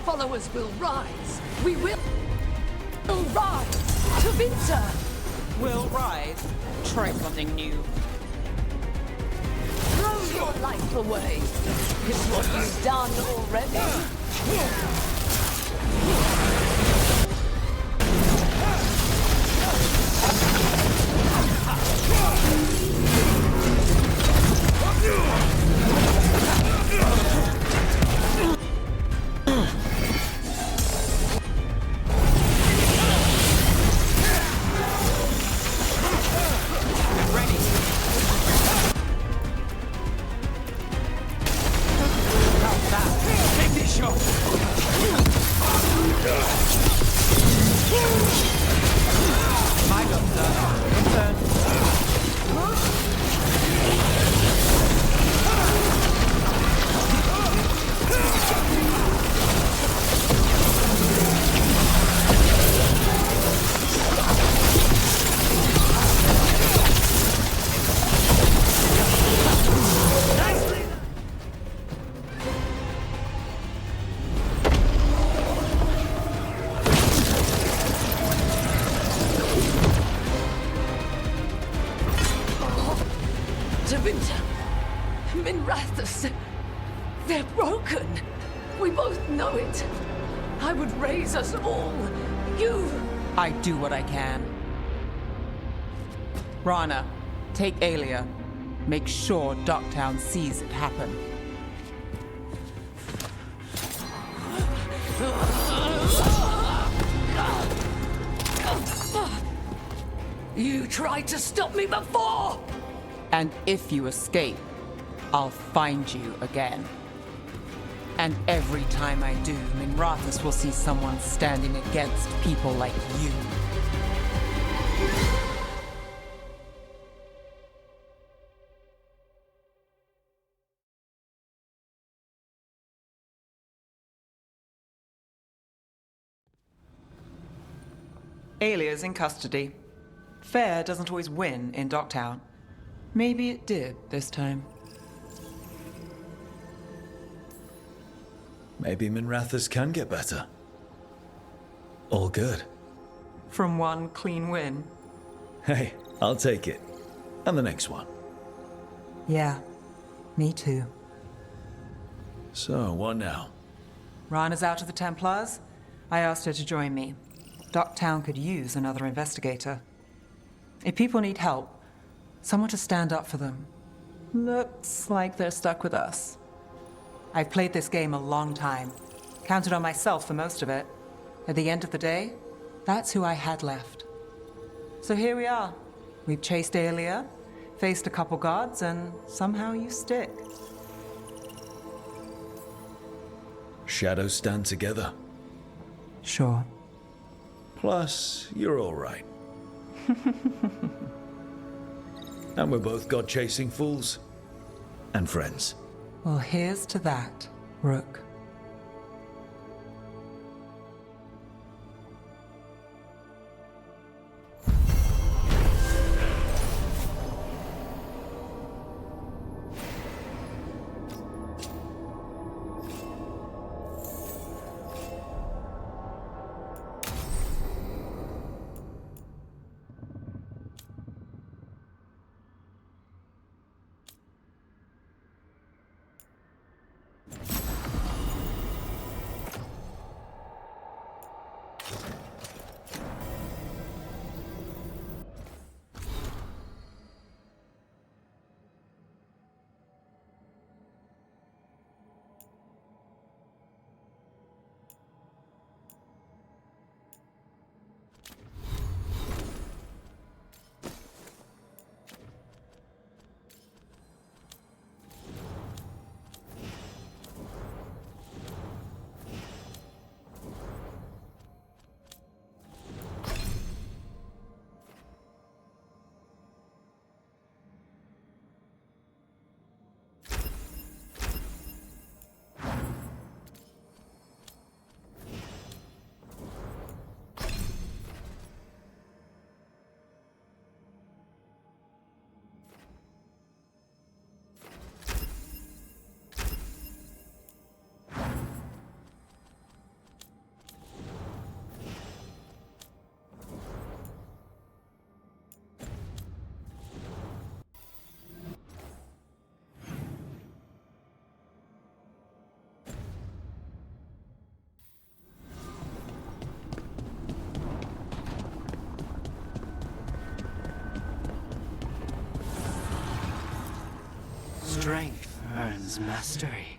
Followers will rise. We will rise to winter. Will rise. Try something new. Throw your life away. It's what you've done already. They're broken. We both know it. I would raise us all. You... I do what I can. Rana, take Aelia. Make sure Docktown sees it happen. You tried to stop me before! And if you escape, I'll find you again. And every time I do, Minrathous will see someone standing against people like you. Aelia's in custody. Fair doesn't always win in Docktown. Maybe it did this time. Maybe Minrathous can get better. All good. From one clean win. Hey, I'll take it. And the next one. Yeah, me too. So, what now? Rana's out of the Templars. I asked her to join me. Docktown could use another investigator. If people need help, someone to stand up for them. Looks like they're stuck with us. I've played this game a long time. Counted on myself for most of it. At the end of the day, that's who I had left. So here we are. We've chased Aelia, faced a couple guards, and somehow you stick. Shadows stand together. Sure. Plus, you're all right. And we're both god-chasing fools. And friends. Well, here's to that, Rook. Strength earns mastery.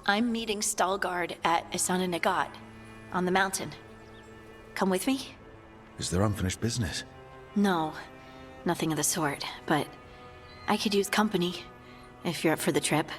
I'm meeting Veilguard at Isana Nagat on the mountain. Come with me? Is there unfinished business? No, nothing of the sort, but I could use company if you're up for the trip.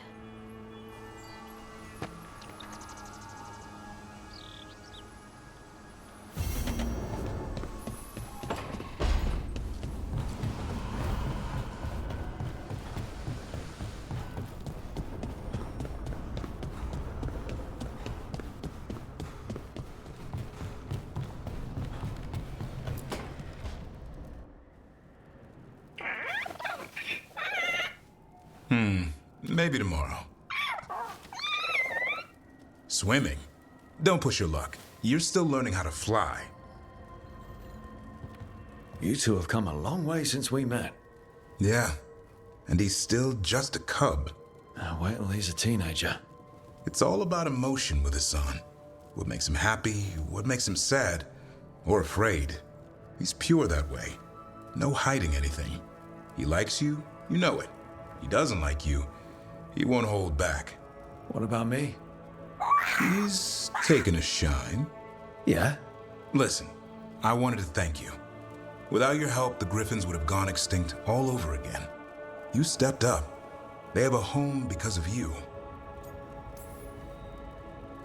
Maybe tomorrow. Swimming? Don't push your luck. You're still learning how to fly. You two have come a long way since we met. Yeah, and he's still just a cub. Wait till he's a teenager. It's all about emotion with his son. What makes him happy, what makes him sad, or afraid. He's pure that way. No hiding anything. He likes you, you know it. He doesn't like you, he won't hold back. What about me? He's taken a shine. Yeah? Listen, I wanted to thank you. Without your help, the Griffins would have gone extinct all over again. You stepped up. They have a home because of you.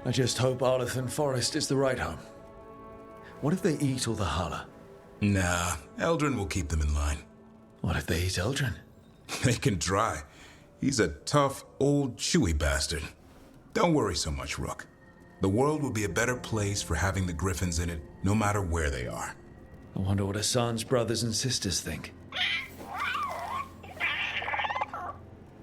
I just hope Arlathan Forest is the right home. What if they eat all the Hala? Nah, Eldrin will keep them in line. What if they eat Eldrin? They can try. He's a tough, old, chewy bastard. Don't worry so much, Rook. The world will be a better place for having the Griffins in it, no matter where they are. I wonder what Hassan's brothers and sisters think.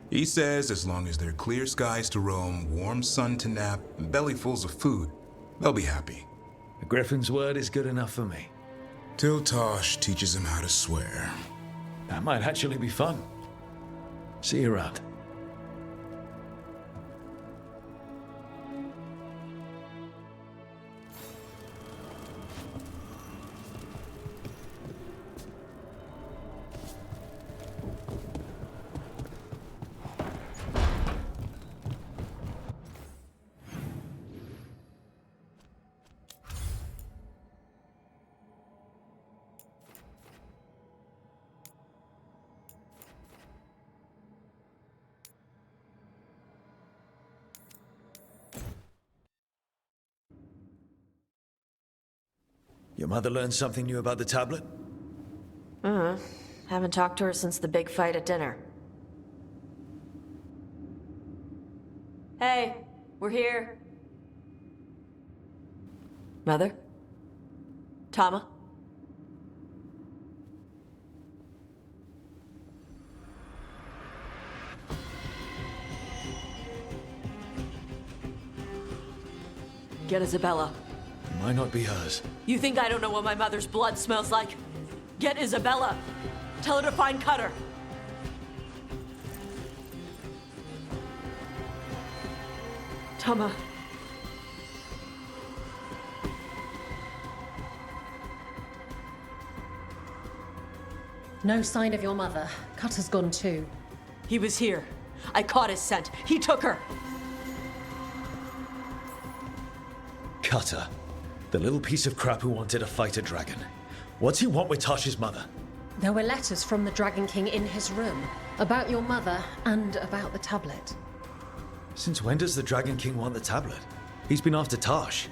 He says as long as there are clear skies to roam, warm sun to nap, and bellyfuls of food, they'll be happy. A Griffin's word is good enough for me. Till Tosh teaches him how to swear. That might actually be fun. See you around. Your mother learned something new about the tablet? Haven't talked to her since the big fight at dinner. Hey, we're here. Mother? Tama? Get Isabella. It might not be hers. You think I don't know what my mother's blood smells like? Get Isabella. Tell her to find Cutter. Tama. No sign of your mother. Cutter's gone too. He was here. I caught his scent. He took her. Cutter. The little piece of crap who wanted to fight a dragon. What's he want with Tasha's mother? There were letters from the Dragon King in his room about your mother and about the tablet. Since when does the Dragon King want the tablet? He's been after Tash.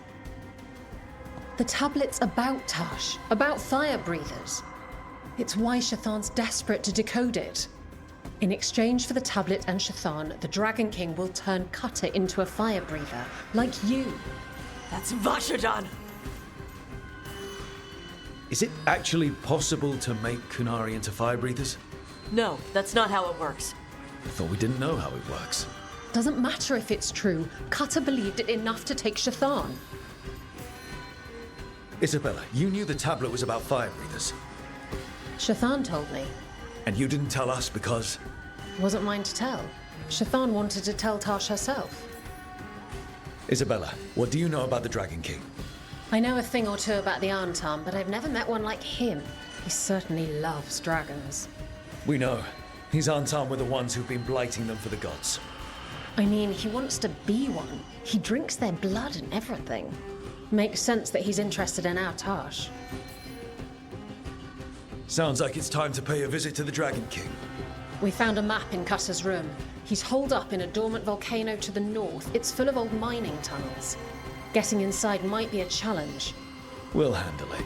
The tablet's about Tash, about fire breathers. It's why Shathan's desperate to decode it. In exchange for the tablet and Shathan, the Dragon King will turn Cutter into a fire breather, like you. That's Vashadan! Is it actually possible to make Kunari into fire breathers? No, that's not how it works. I thought we didn't know how it works. Doesn't matter if it's true. Cutter believed it enough to take Shathan. Isabella, you knew the tablet was about fire breathers. Shathan told me. And you didn't tell us because... Wasn't mine to tell. Shathan wanted to tell Tash herself. Isabella, what do you know about the Dragon King? I know a thing or two about the Arntam, but I've never met one like him. He certainly loves dragons. We know. His Arntam were the ones who've been blighting them for the gods. I mean, he wants to be one. He drinks their blood and everything. Makes sense that he's interested in our Tash. Sounds like it's time to pay a visit to the Dragon King. We found a map in Cutter's room. He's holed up in a dormant volcano to the north. It's full of old mining tunnels. Getting inside might be a challenge. We'll handle it.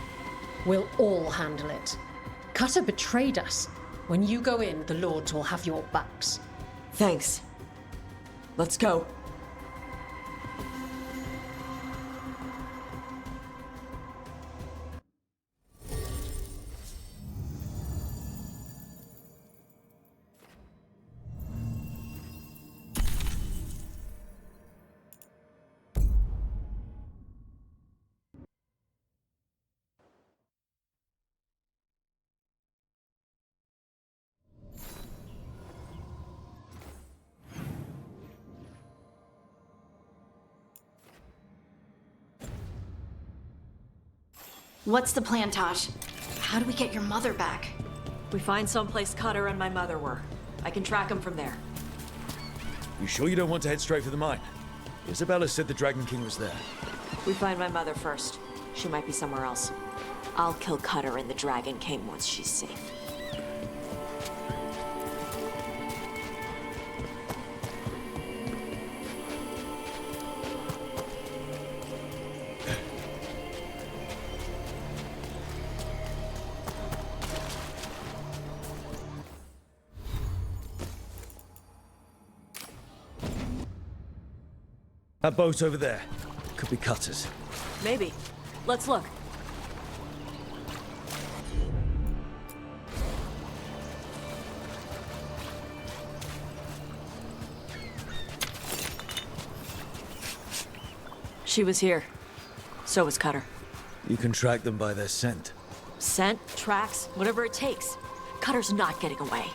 We'll all handle it. Cutter betrayed us. When you go in, the Lords will have your backs. Thanks. Let's go. What's the plan, Tosh? How do we get your mother back? We find someplace Cutter and my mother were. I can track them from there. You sure you don't want to head straight for the mine? Isabella said the Dragon King was there. We find my mother first. She might be somewhere else. I'll kill Cutter and the Dragon King once she's safe. That boat over there. Could be Cutter's. Maybe. Let's look. She was here. So was Cutter. You can track them by their scent. Scent, tracks, whatever it takes. Cutter's not getting away.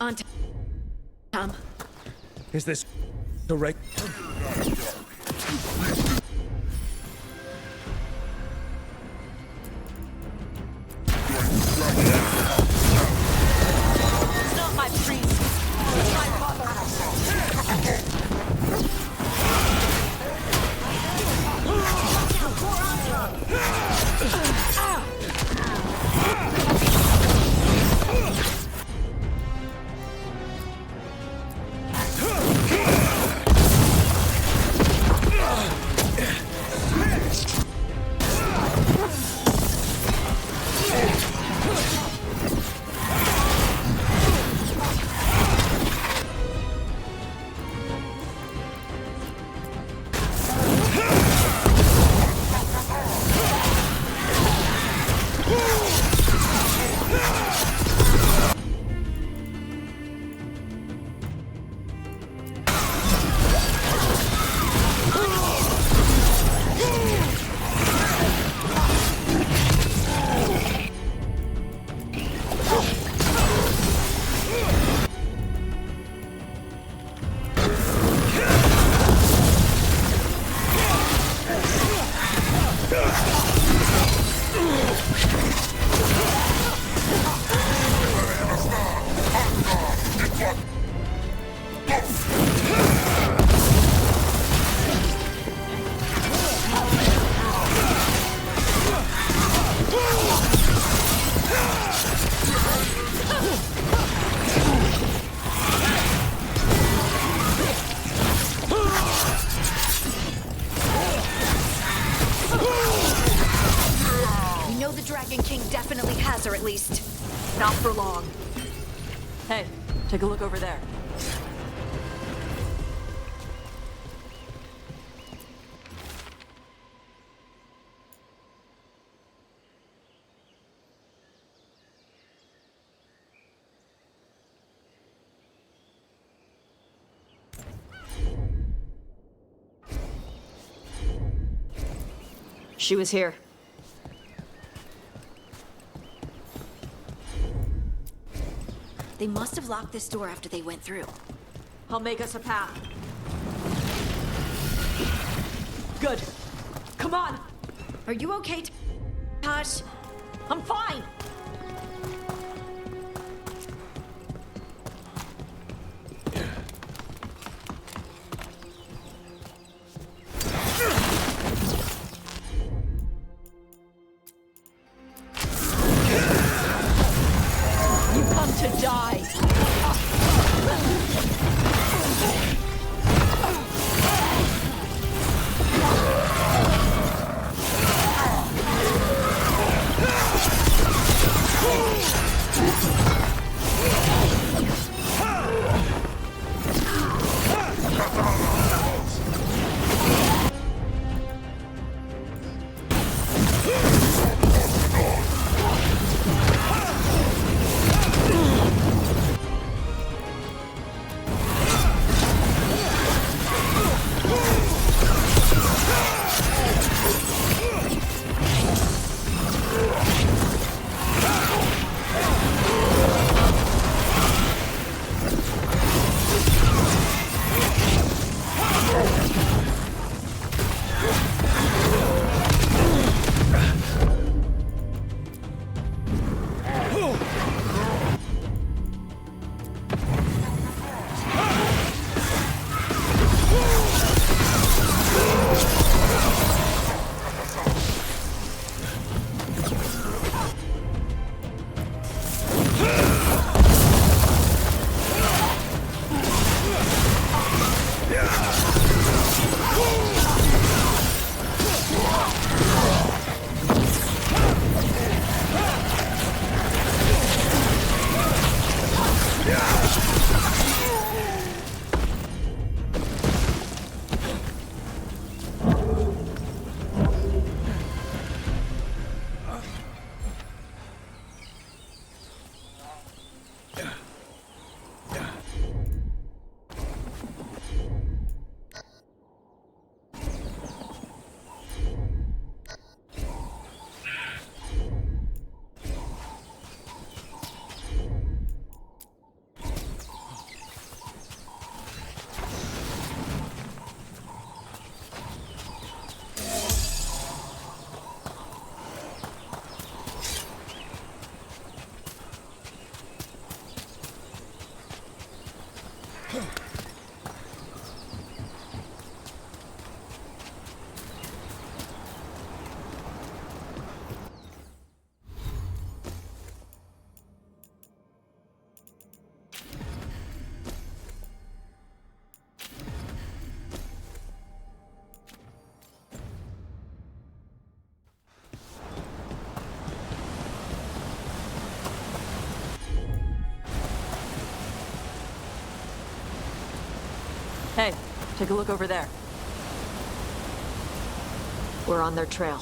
On Tom. Is this the right? It's not my priest. It's my Definitely has her, at least. Not for long. Hey, take a look over there. She was here. They must have locked this door after they went through. I'll make us a path. Good. Come on! Are you okay, Tosh? I'm fine! To die. Take a look over there. We're on their trail.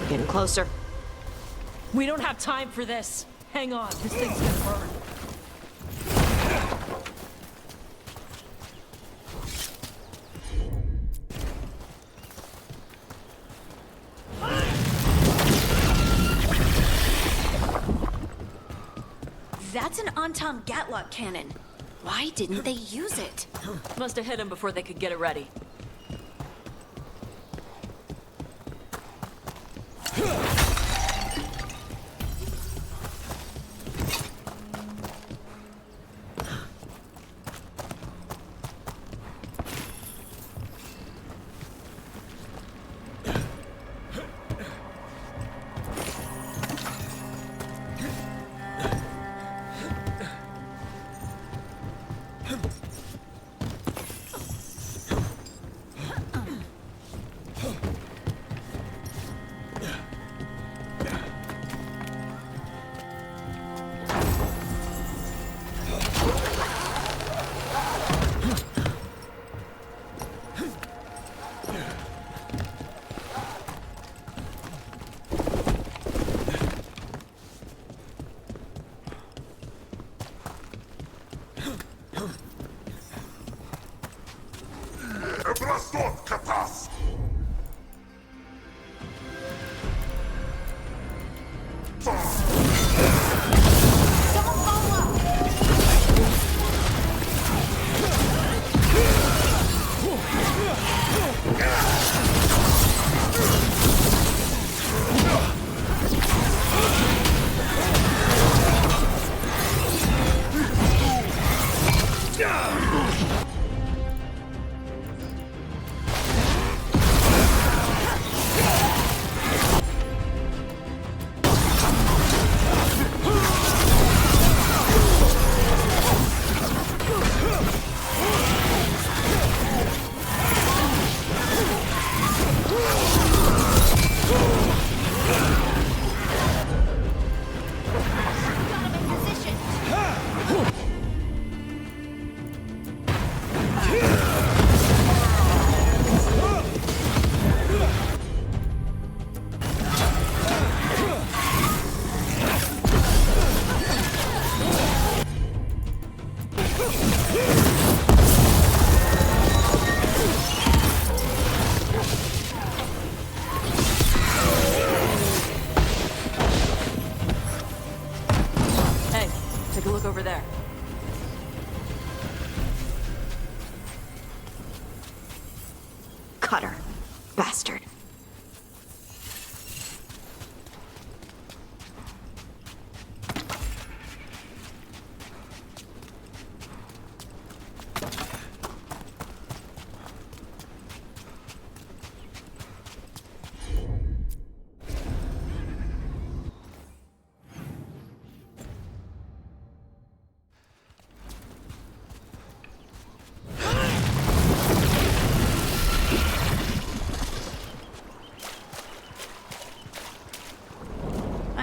Getting closer. We don't have time for this. Hang on, this thing's gonna burn. That's an Antam Gatlock cannon. Why didn't they use it? Must have hit him before they could get it ready.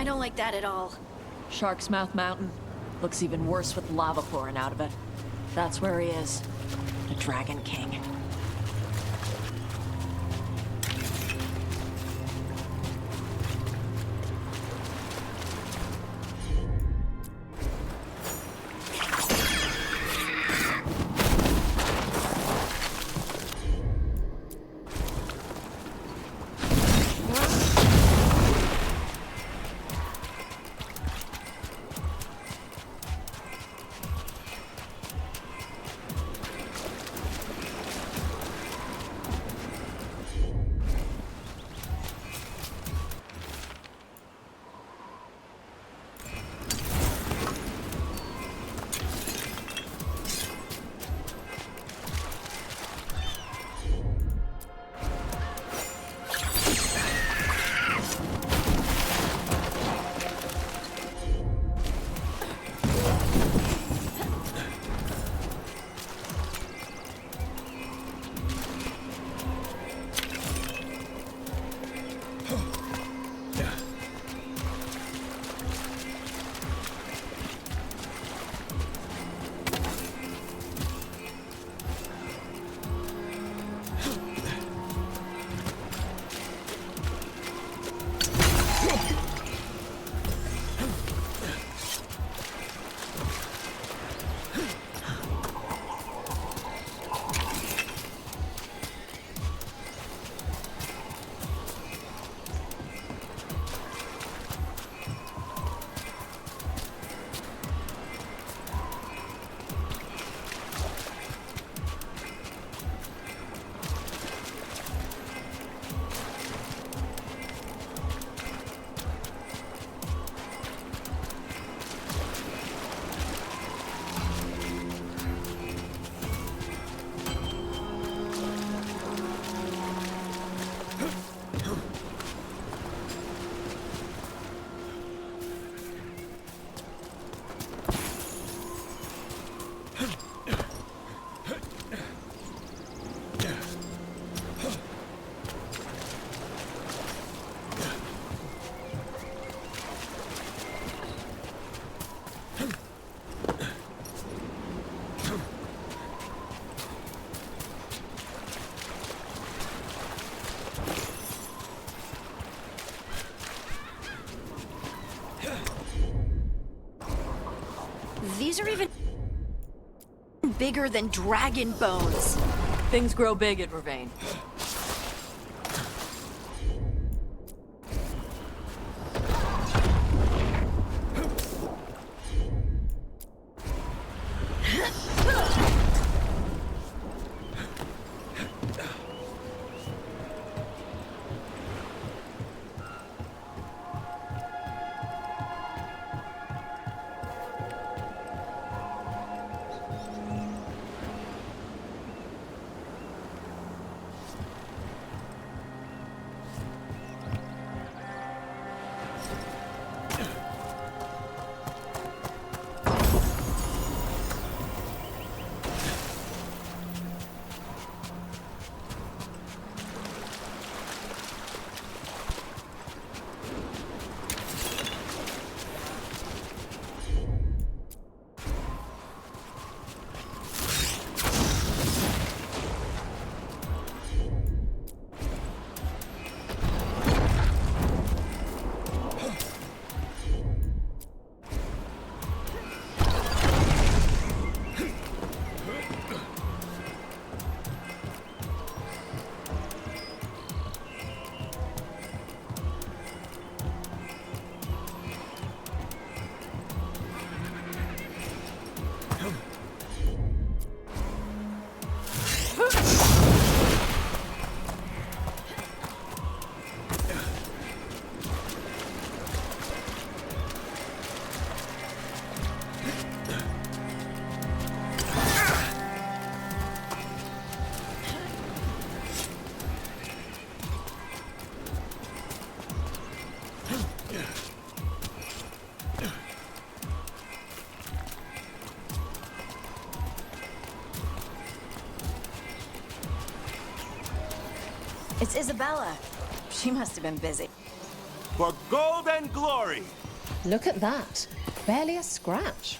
don't like that at all. Shark's Mouth Mountain. Looks even worse with lava pouring out of it. That's where he is. The Dragon King. These are even bigger than dragon bones. Things grow big at Vervain. It's Isabella. She must have been busy. For gold and glory! Look at that. Barely a scratch.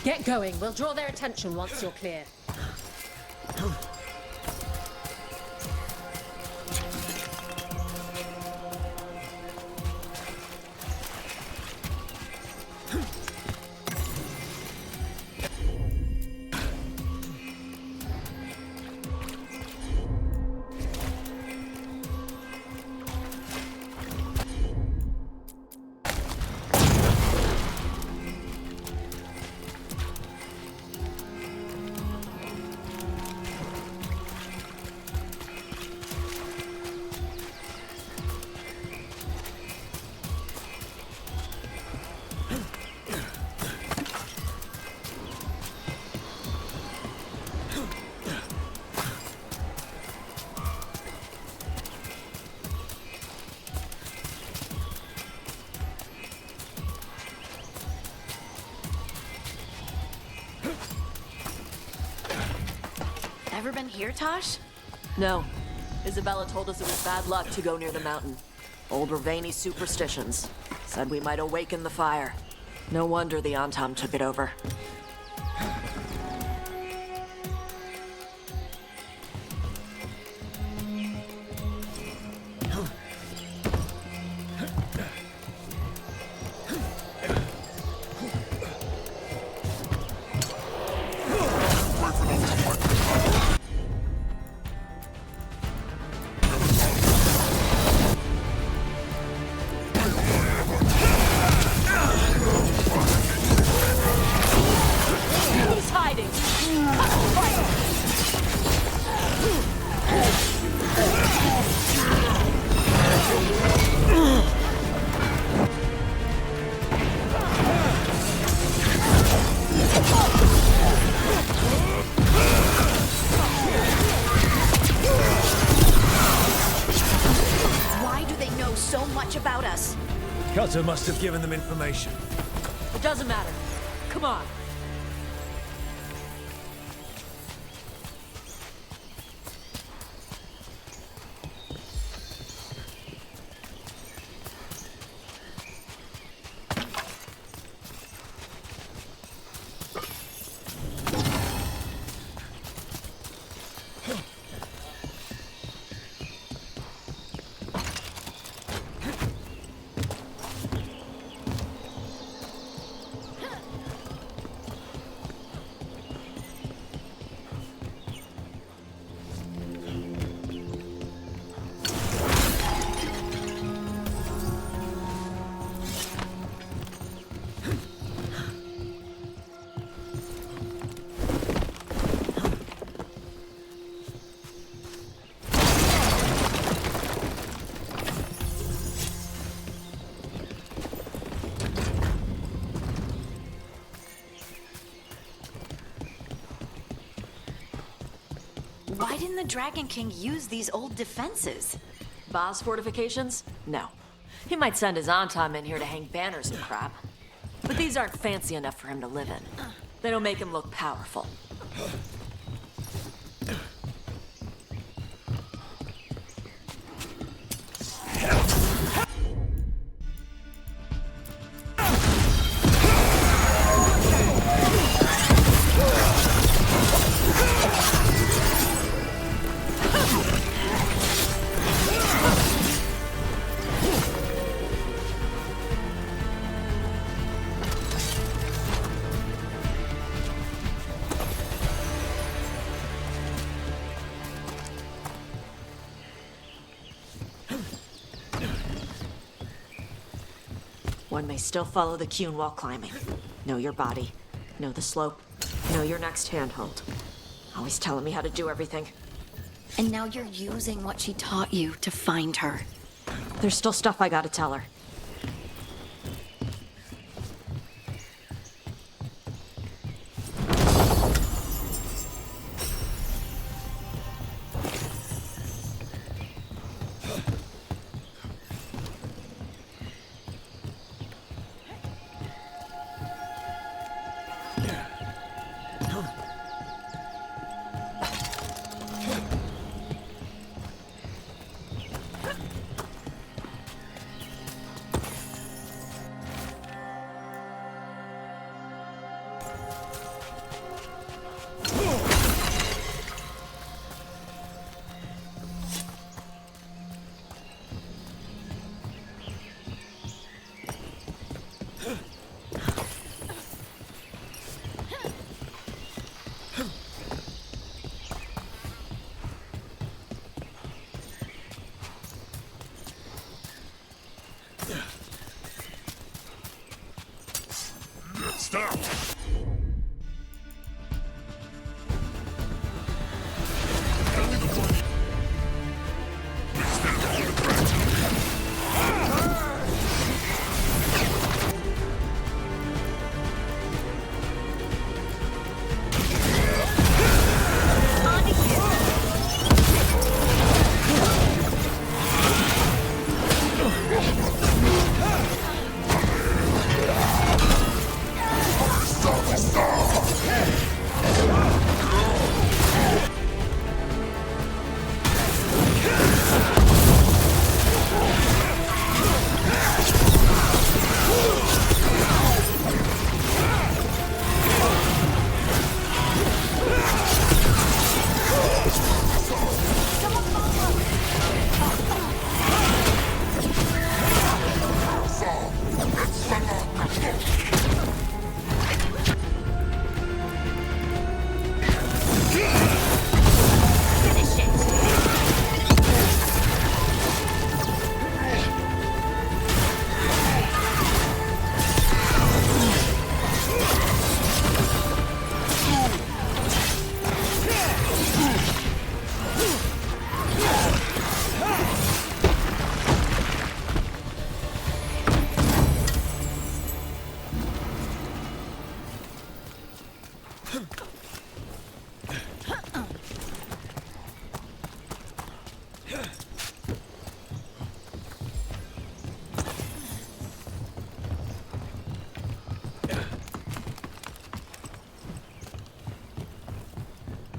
Get going. We'll draw their attention once you're clear. Ever been here, Tosh? No. Isabella told us it was bad luck to go near the mountain. Old Ravani superstitions. Said we might awaken the fire. No wonder the Antam took it over. He's hiding! Why do they know so much about us? Cutter must have given them information. It doesn't matter. Come on. Why didn't the Dragon King use these old defenses? Boss fortifications? No. He might send his Antam in here to hang banners and crap. But these aren't fancy enough for him to live in. They don't make him look powerful. One may still follow the Cune while climbing. Know your body. Know the slope. Know your next handhold. Always telling me how to do everything. And now you're using what she taught you to find her. There's still stuff I gotta tell her.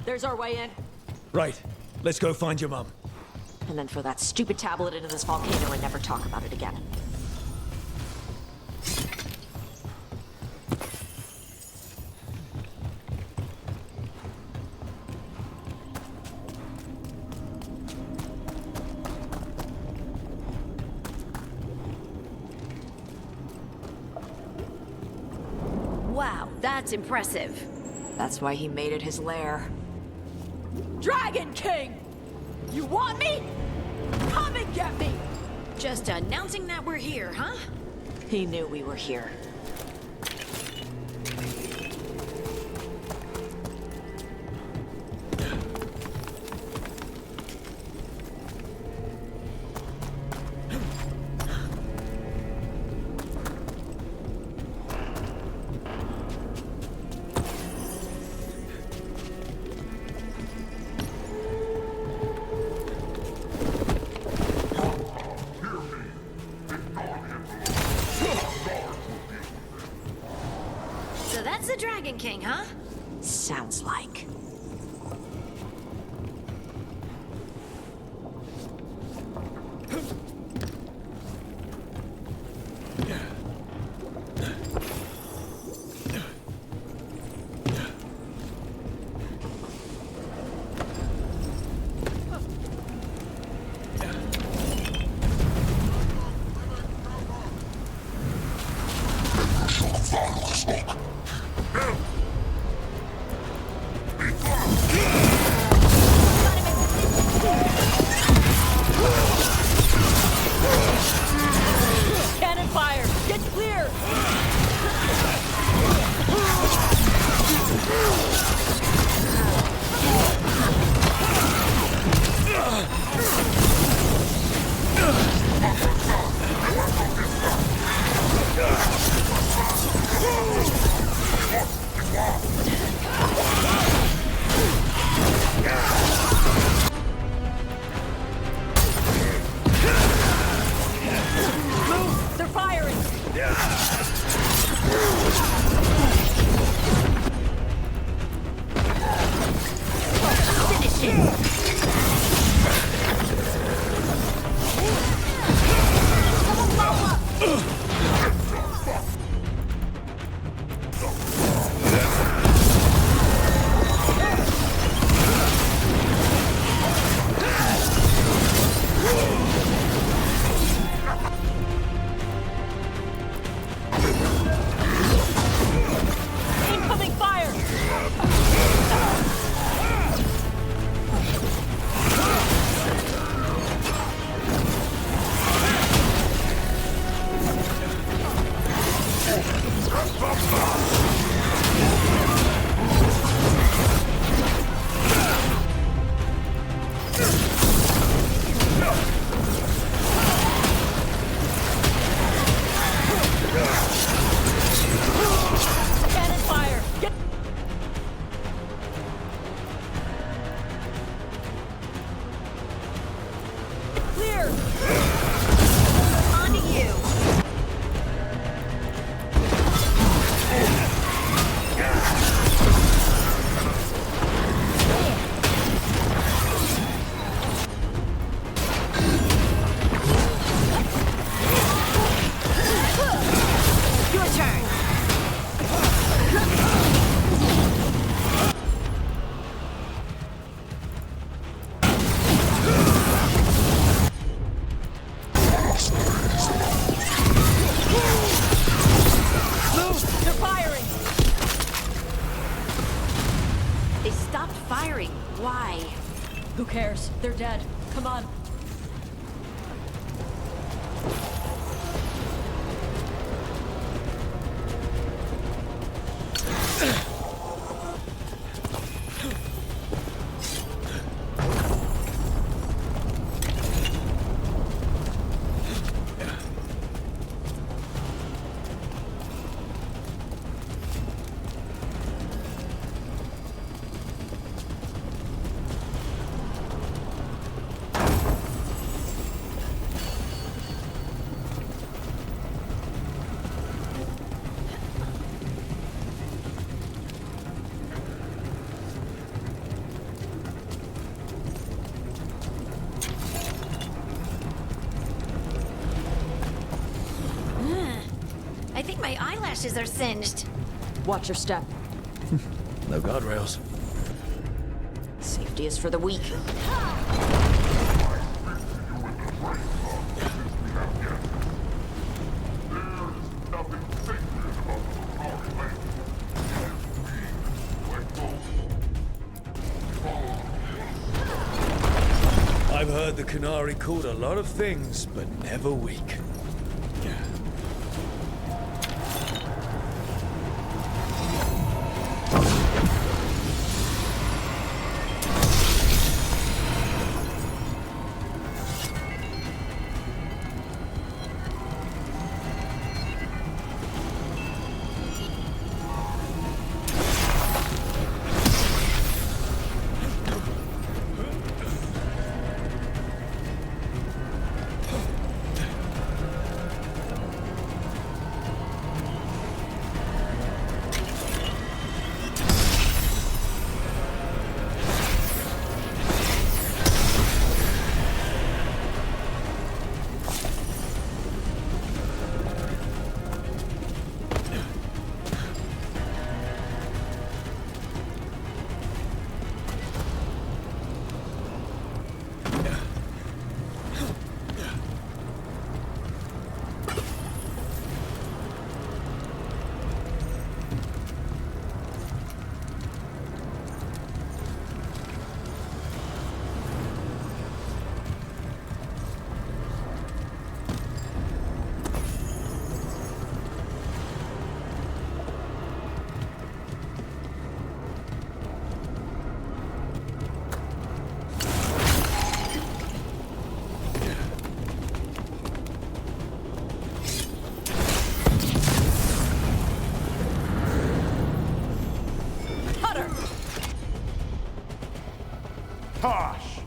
There's our way in. Right. Let's go find your mum. And then throw that stupid tablet into this volcano and never talk about it again. Wow, that's impressive. That's why he made it his lair. Dragon King! You want me? Come and get me! Just announcing that we're here, huh? He knew we were here. So that's the Dragon King, huh? Sounds like. Cannon fire! Get clear! Move! They're firing! Finish it! Incoming fire! Cannon fire! Get clear! On to you. Your turn. Move! They're firing! They stopped firing. Why? Who cares? They're dead. Come on. lashes are singed. Watch your step. No guardrails. Safety is for the weak. I've heard the Canary called a lot of things, but never weak. Tosh!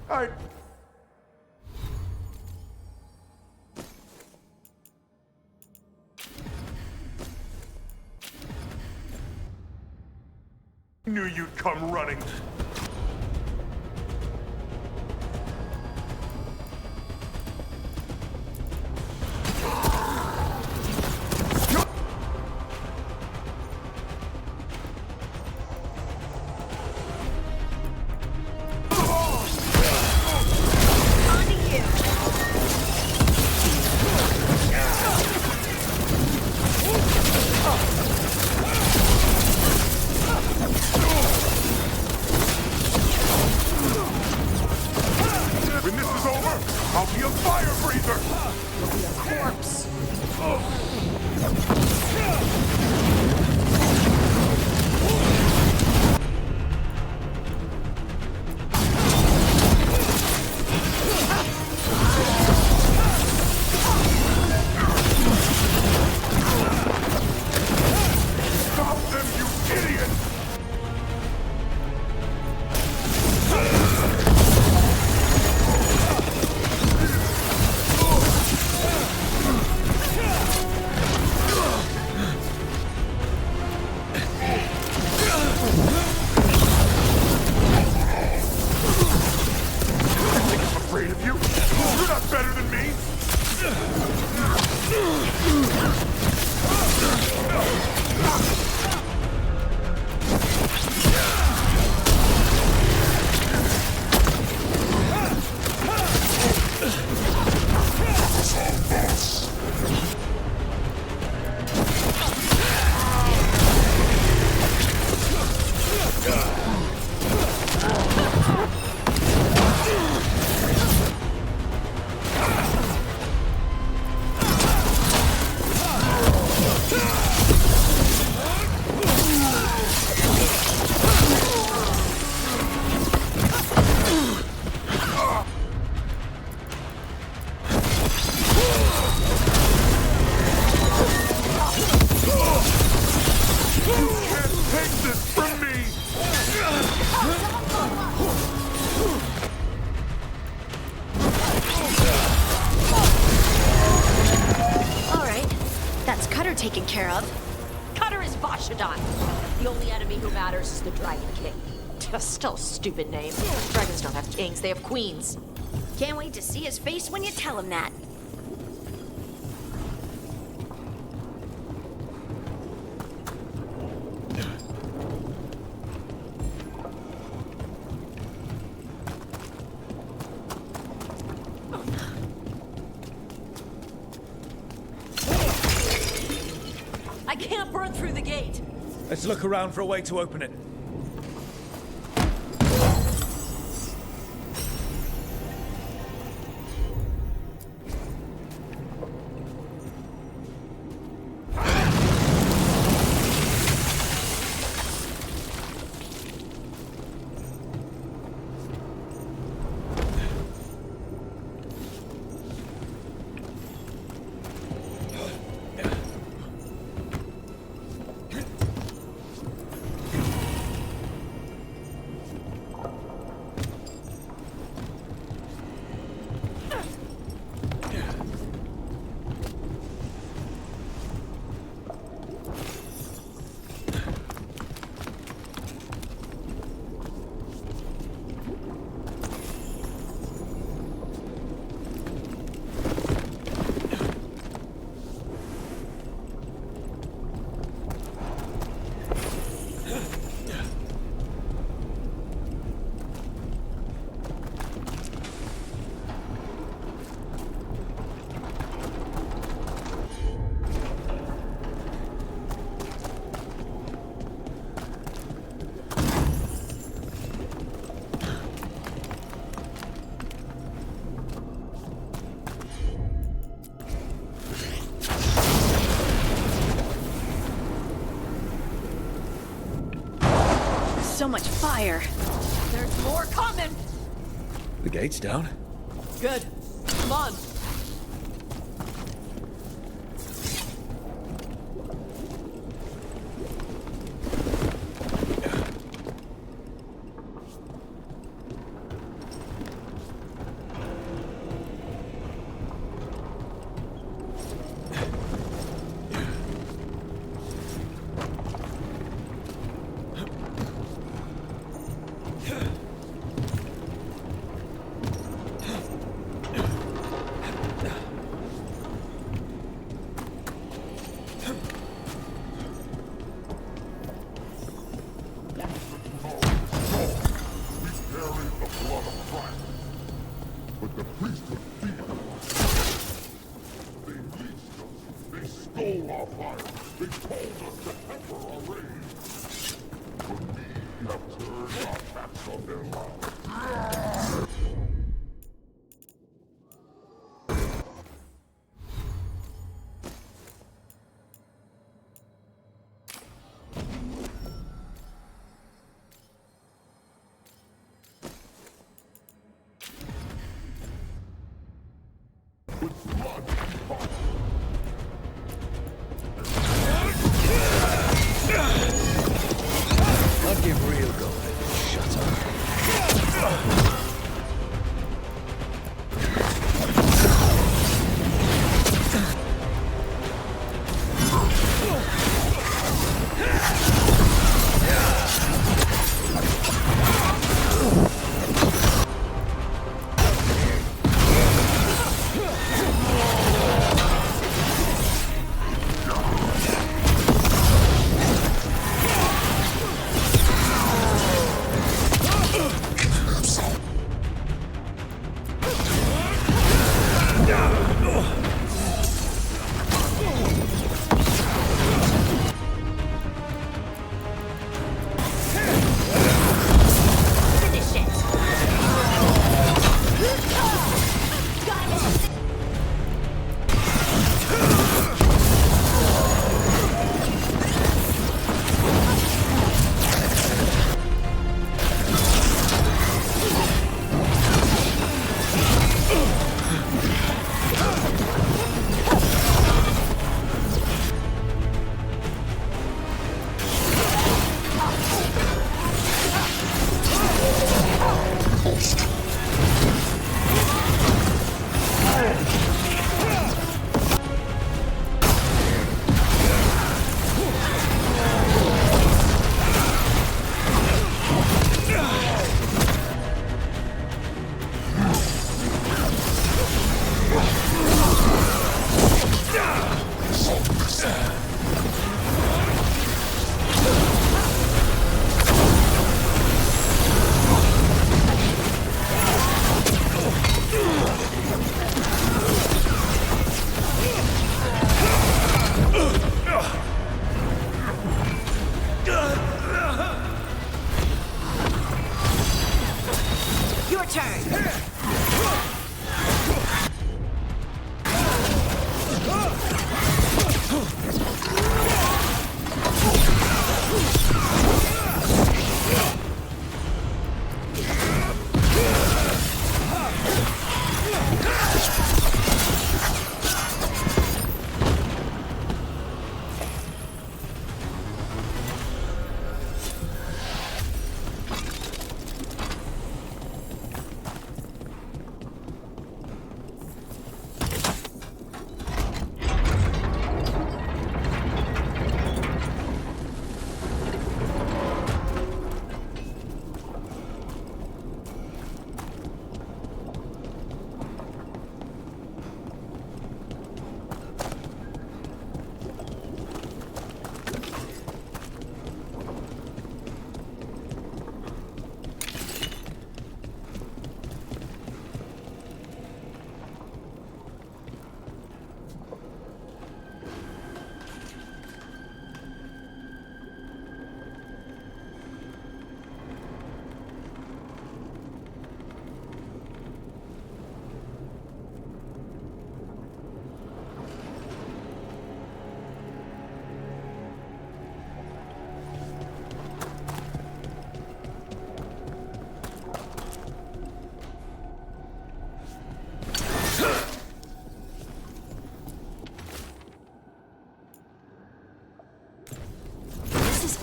I... knew you'd come running. aware of. Cutter is Vashadon. The only enemy who matters is the Dragon King. Still a stupid name. Dragons don't have kings, they have queens. Can't wait to see his face when you tell him that. I can't burn through the gate. Let's look around for a way to open it. So much fire. There's more coming. The gate's down. Good. Come on. I'd give real gold. Shut up.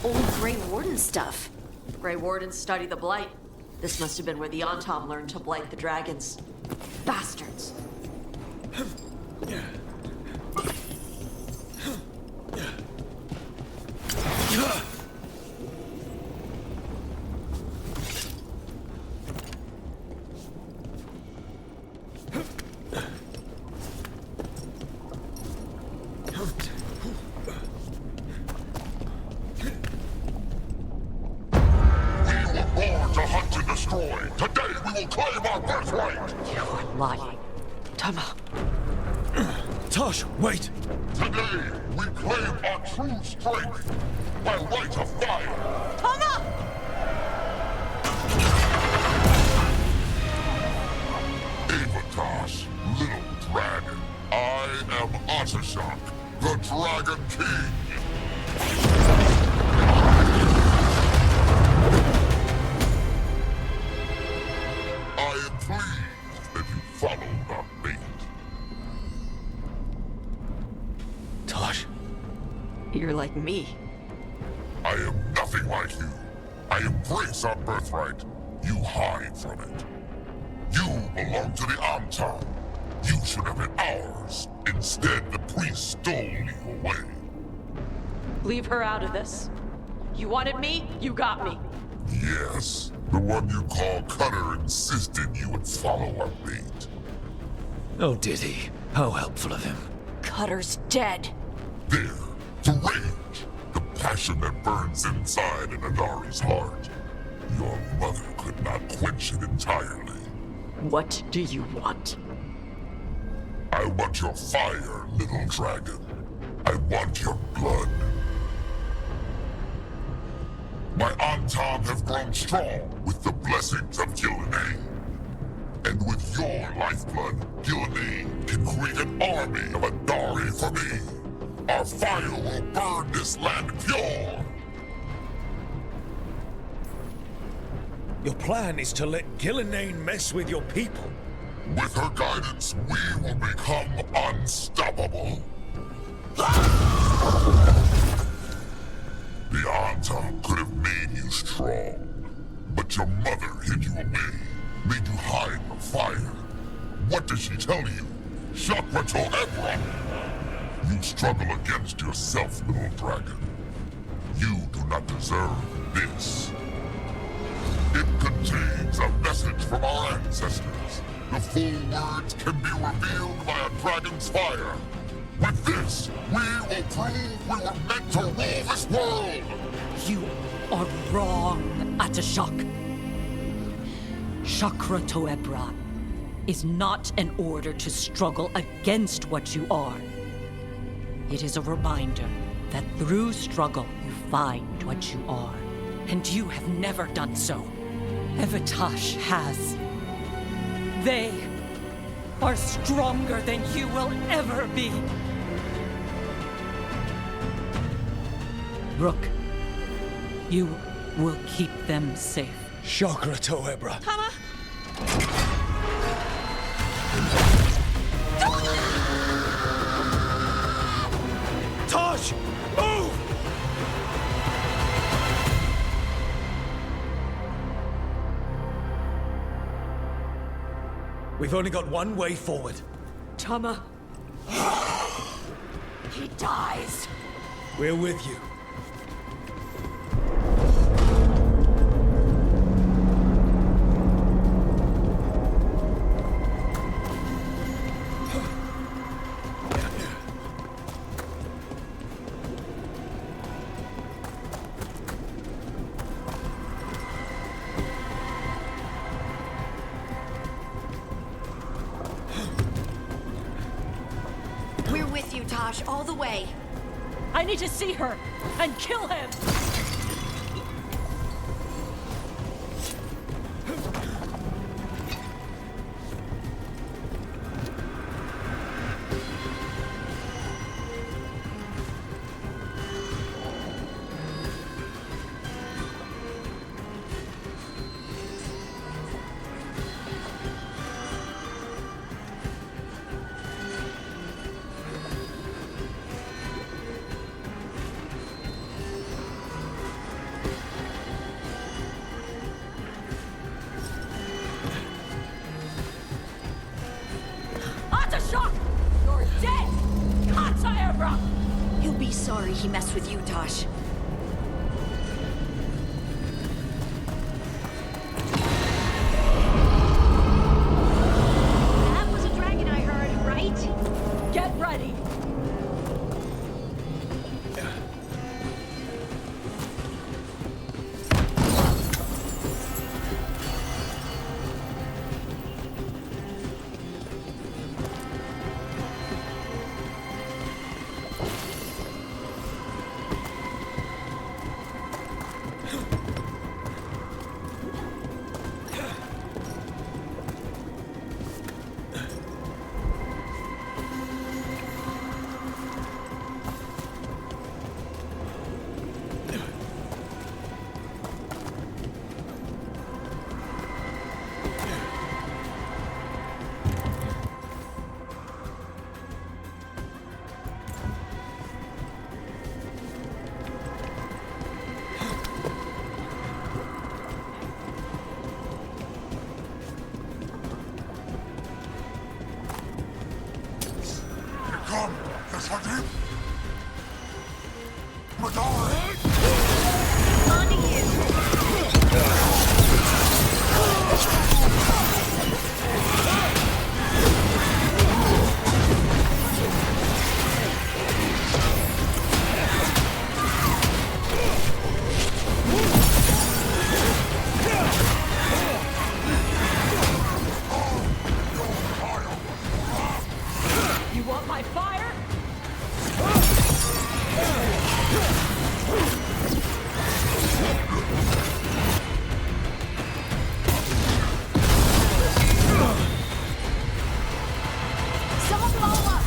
old Grey Warden stuff. Grey Wardens study the Blight. This must have been where the Antom learned to blight the dragons. Bastards. Today we will claim our birthright! You are lying. Tama. Tosh, wait! Today we claim our true strength by right of fire! Tama! Avatosh, little dragon. I am Otashok, the Dragon King! I am pleased that you followed our bait. Tosh. You're like me. I am nothing like you. I embrace our birthright. You hide from it. You belong to the Antom. You should have been ours. Instead, the priest stole you away. Leave her out of this. You wanted me, you got me. Yes, the one you call Cutter insisted you would follow our bait. Oh, did he? How helpful of him. Cutter's dead. There, the rage, the passion that burns inside an Adari's heart. Your mother could not quench it entirely. What do you want? I want your fire, little dragon. I want your blood. My Antom have grown strong with the blessings of Gillenay. And with your lifeblood, Gillenay can create an army of Adari for me. Our fire will burn this land pure. Your plan is to let Gillenane mess with your people. With her guidance, we will become unstoppable. The Antom could have made you strong, but your mother hid you away, made you hide the fire. What did she tell you? Shakrato Ebra! You struggle against yourself, little dragon. You do not deserve this. It contains a message from our ancestors. The full words can be revealed by a dragon's fire. With this, we will prove we were meant to rule this world! You are wrong, Atashok. Chakra Toebra is not an order to struggle against what you are. It is a reminder that through struggle you find what you are. And you have never done so. Evatash has. They are stronger than you will ever be. Rook, you will keep them safe. Chakra Toebra. Tama! Tosh! Move! We've only got one way forward. Tama. He dies. We're with you. We're with you, Tosh, all the way. I need to see her and kill him. he messed with you, Tosh. That was a dragon I heard, right? Get ready! Come, yes I did. Madara! You want my fire? Someone follow up!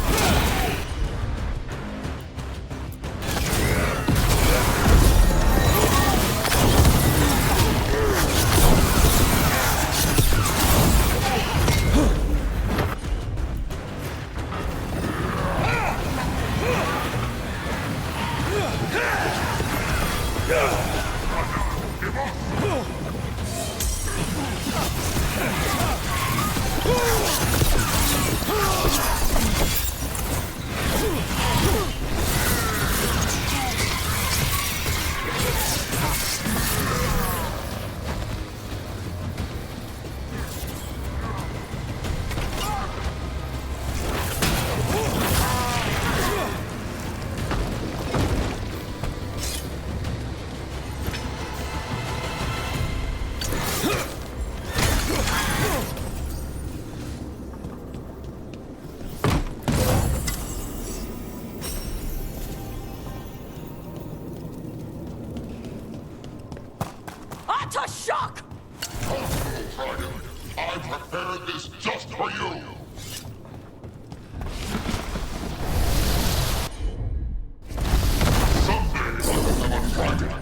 Utter shock! Dragon, I prepared this just for you! Someday I will become a dragon.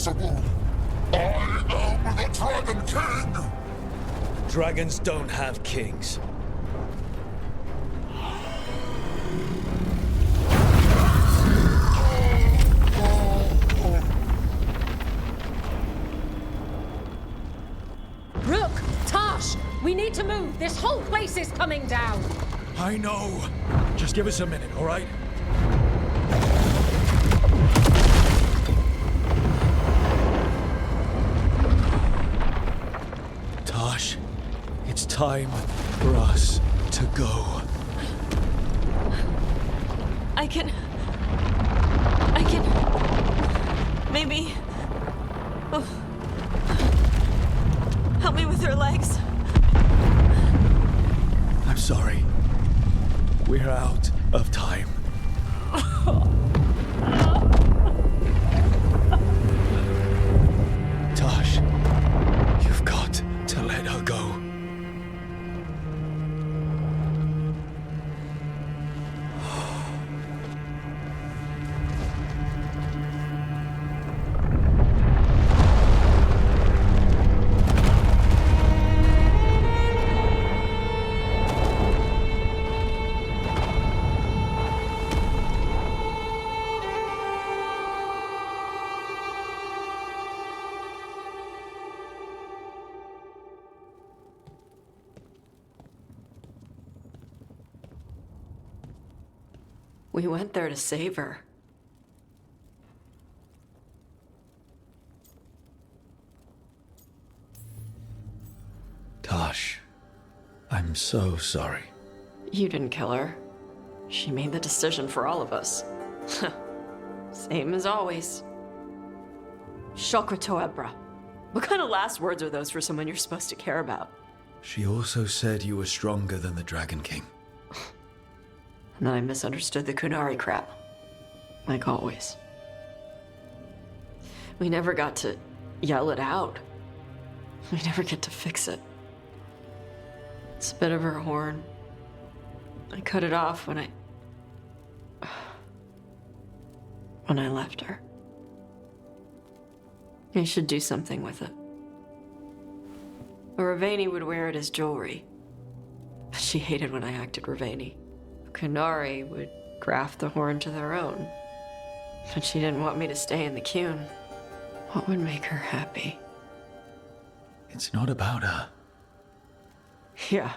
impossible! I am the Dragon King! Dragons don't have kings. Rook! Tosh! We need to move! This whole place is coming down! I know. Just give us a minute, all right? Tosh, it's time for us to go. I can... Maybe... Oh. Help me with her legs. I'm sorry. We're out of time. Tosh, you've got to let her go. We went there to save her. Tosh, I'm so sorry. You didn't kill her. She made the decision for all of us. Same as always. Shokra Toebra. What kind of last words are those for someone you're supposed to care about? She also said you were stronger than the Dragon King. And then I misunderstood the Kunari crap. Like always. We never got to yell it out. We never get to fix it. It's a bit of her horn. I cut it off when I left her. I should do something with it. A Ravani would wear it as jewelry. But she hated when I acted Ravani. Kunari would graft the horn to their own. But she didn't want me to stay in the Qun. What would make her happy? It's not about her. Yeah.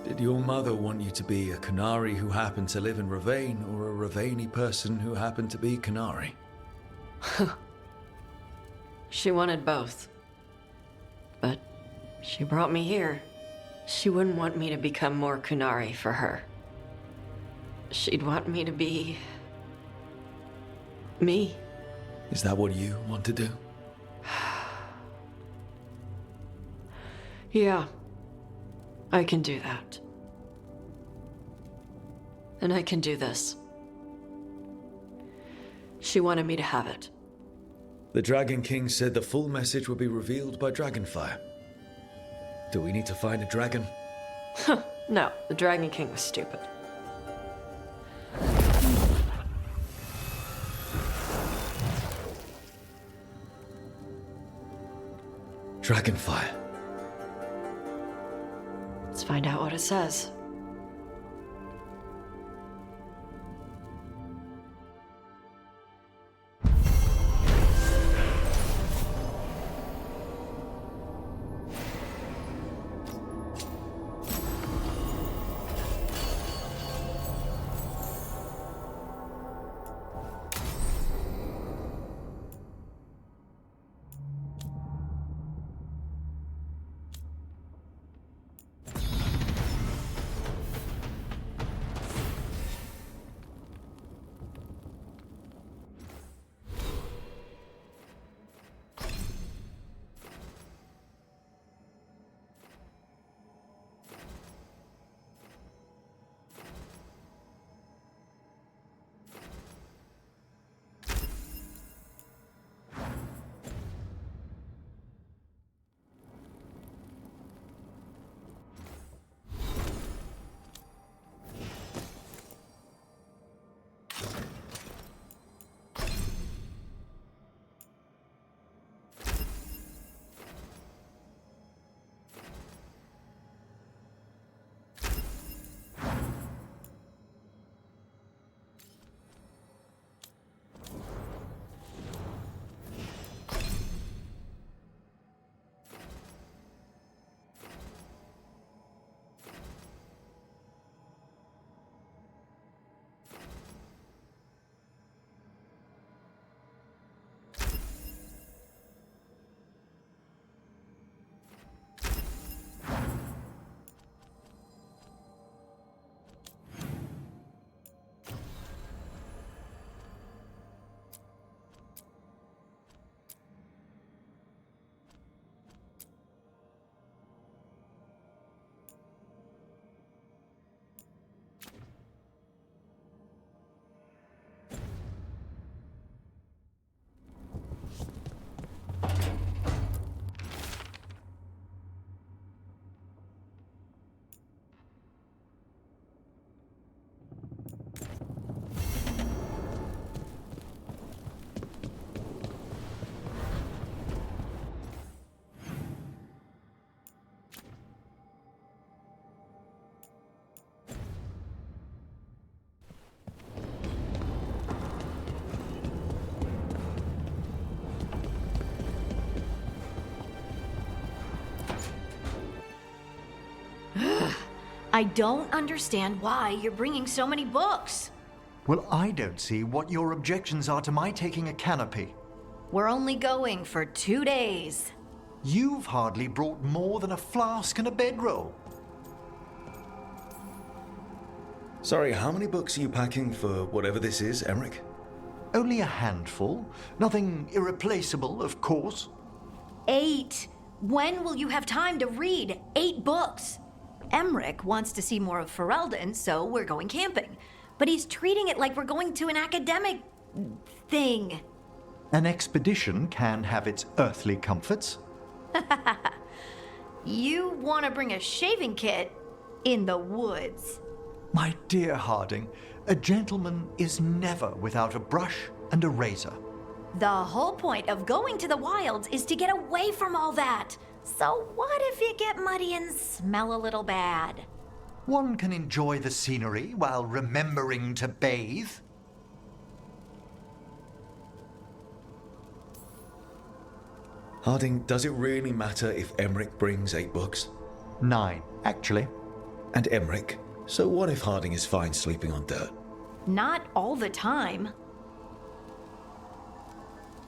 Did your mother want you to be a Kunari who happened to live in Ravane, or a Ravani person who happened to be Kunari? She wanted both. But she brought me here. She wouldn't want me to become more Kunari for her. She'd want me to be... me. Is that what you want to do? Yeah. I can do that. And I can do this. She wanted me to have it. The Dragon King said the full message would be revealed by Dragonfire. Do we need to find a dragon? No, the Dragon King was stupid. Dragonfire. Let's find out what it says. I don't understand why you're bringing so many books. Well, I don't see what your objections are to my taking a canopy. We're only going for 2 days. You've hardly brought more than a flask and a bedroll. Sorry, how many books are you packing for whatever this is, Emmerich? Only a handful. Nothing irreplaceable, of course. 8. When will you have time to read 8 books? Emmerich wants to see more of Ferelden, so we're going camping. But he's treating it like we're going to an academic thing. An expedition can have its earthly comforts. You want to bring a shaving kit in the woods. My dear Harding, a gentleman is never without a brush and a razor. The whole point of going to the wilds is to get away from all that. So what if you get muddy and smell a little bad? One can enjoy the scenery while remembering to bathe. Harding, does it really matter if Emmerich brings 8 books? 9, actually. And Emmerich? So what if Harding is fine sleeping on dirt? Not all the time.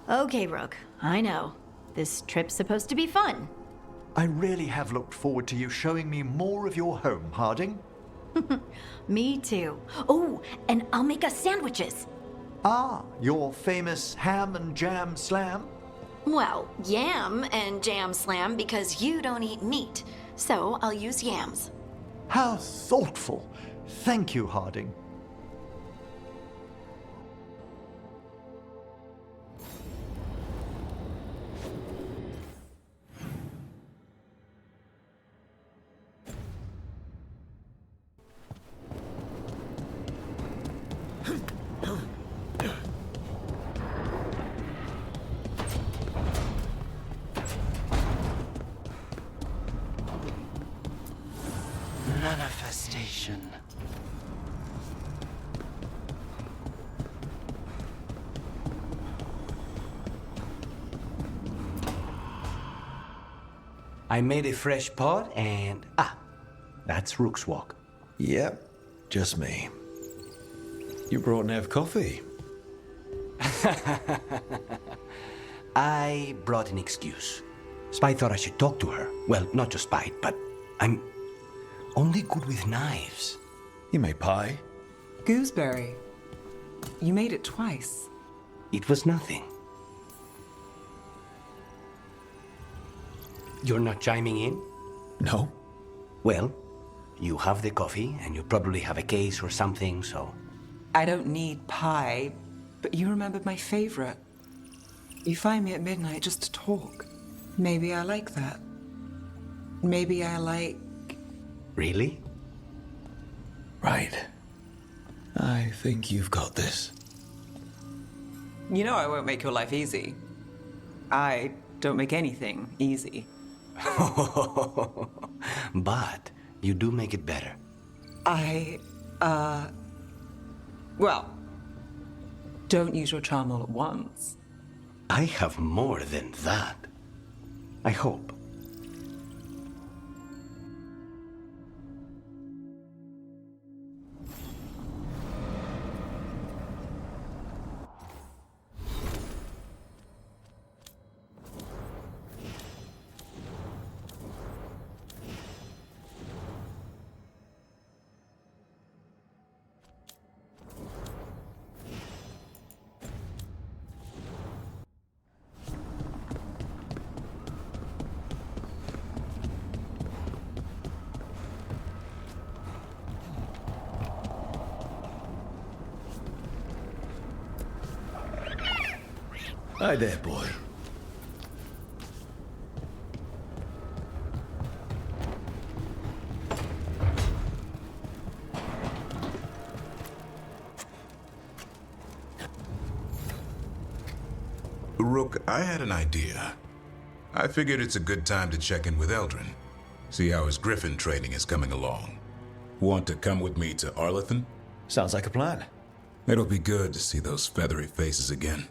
Okay, Rook, I know. This trip's supposed to be fun. I really have looked forward to you showing me more of your home, Harding. Me too. Oh, and I'll make us sandwiches. Ah, your famous ham and jam slam? Well, yam and jam slam because you don't eat meat. So I'll use yams. How thoughtful. Thank you, Harding. Manifestation. I made a fresh pot and... that's Rook's walk. Yep, just me. You brought Nev coffee. I brought an excuse. Spite thought I should talk to her. Well, not just Spite, but I'm only good with knives. You made pie? Gooseberry. You made it twice. It was nothing. You're not chiming in? No. Well, you have the coffee, and you probably have a case or something, so... I don't need pie, but you remembered my favorite. You find me at midnight just to talk. Maybe I like that. Maybe I like... Really? Right. I think you've got this. You know I won't make your life easy. I don't make anything easy. But you do make it better. Well, don't use your charm all at once. I have more than that. I hope. Hi there, boy. Rook, I had an idea. I figured it's a good time to check in with Eldrin. See how his griffin training is coming along. Want to come with me to Arlathan? Sounds like a plan. It'll be good to see those feathery faces again.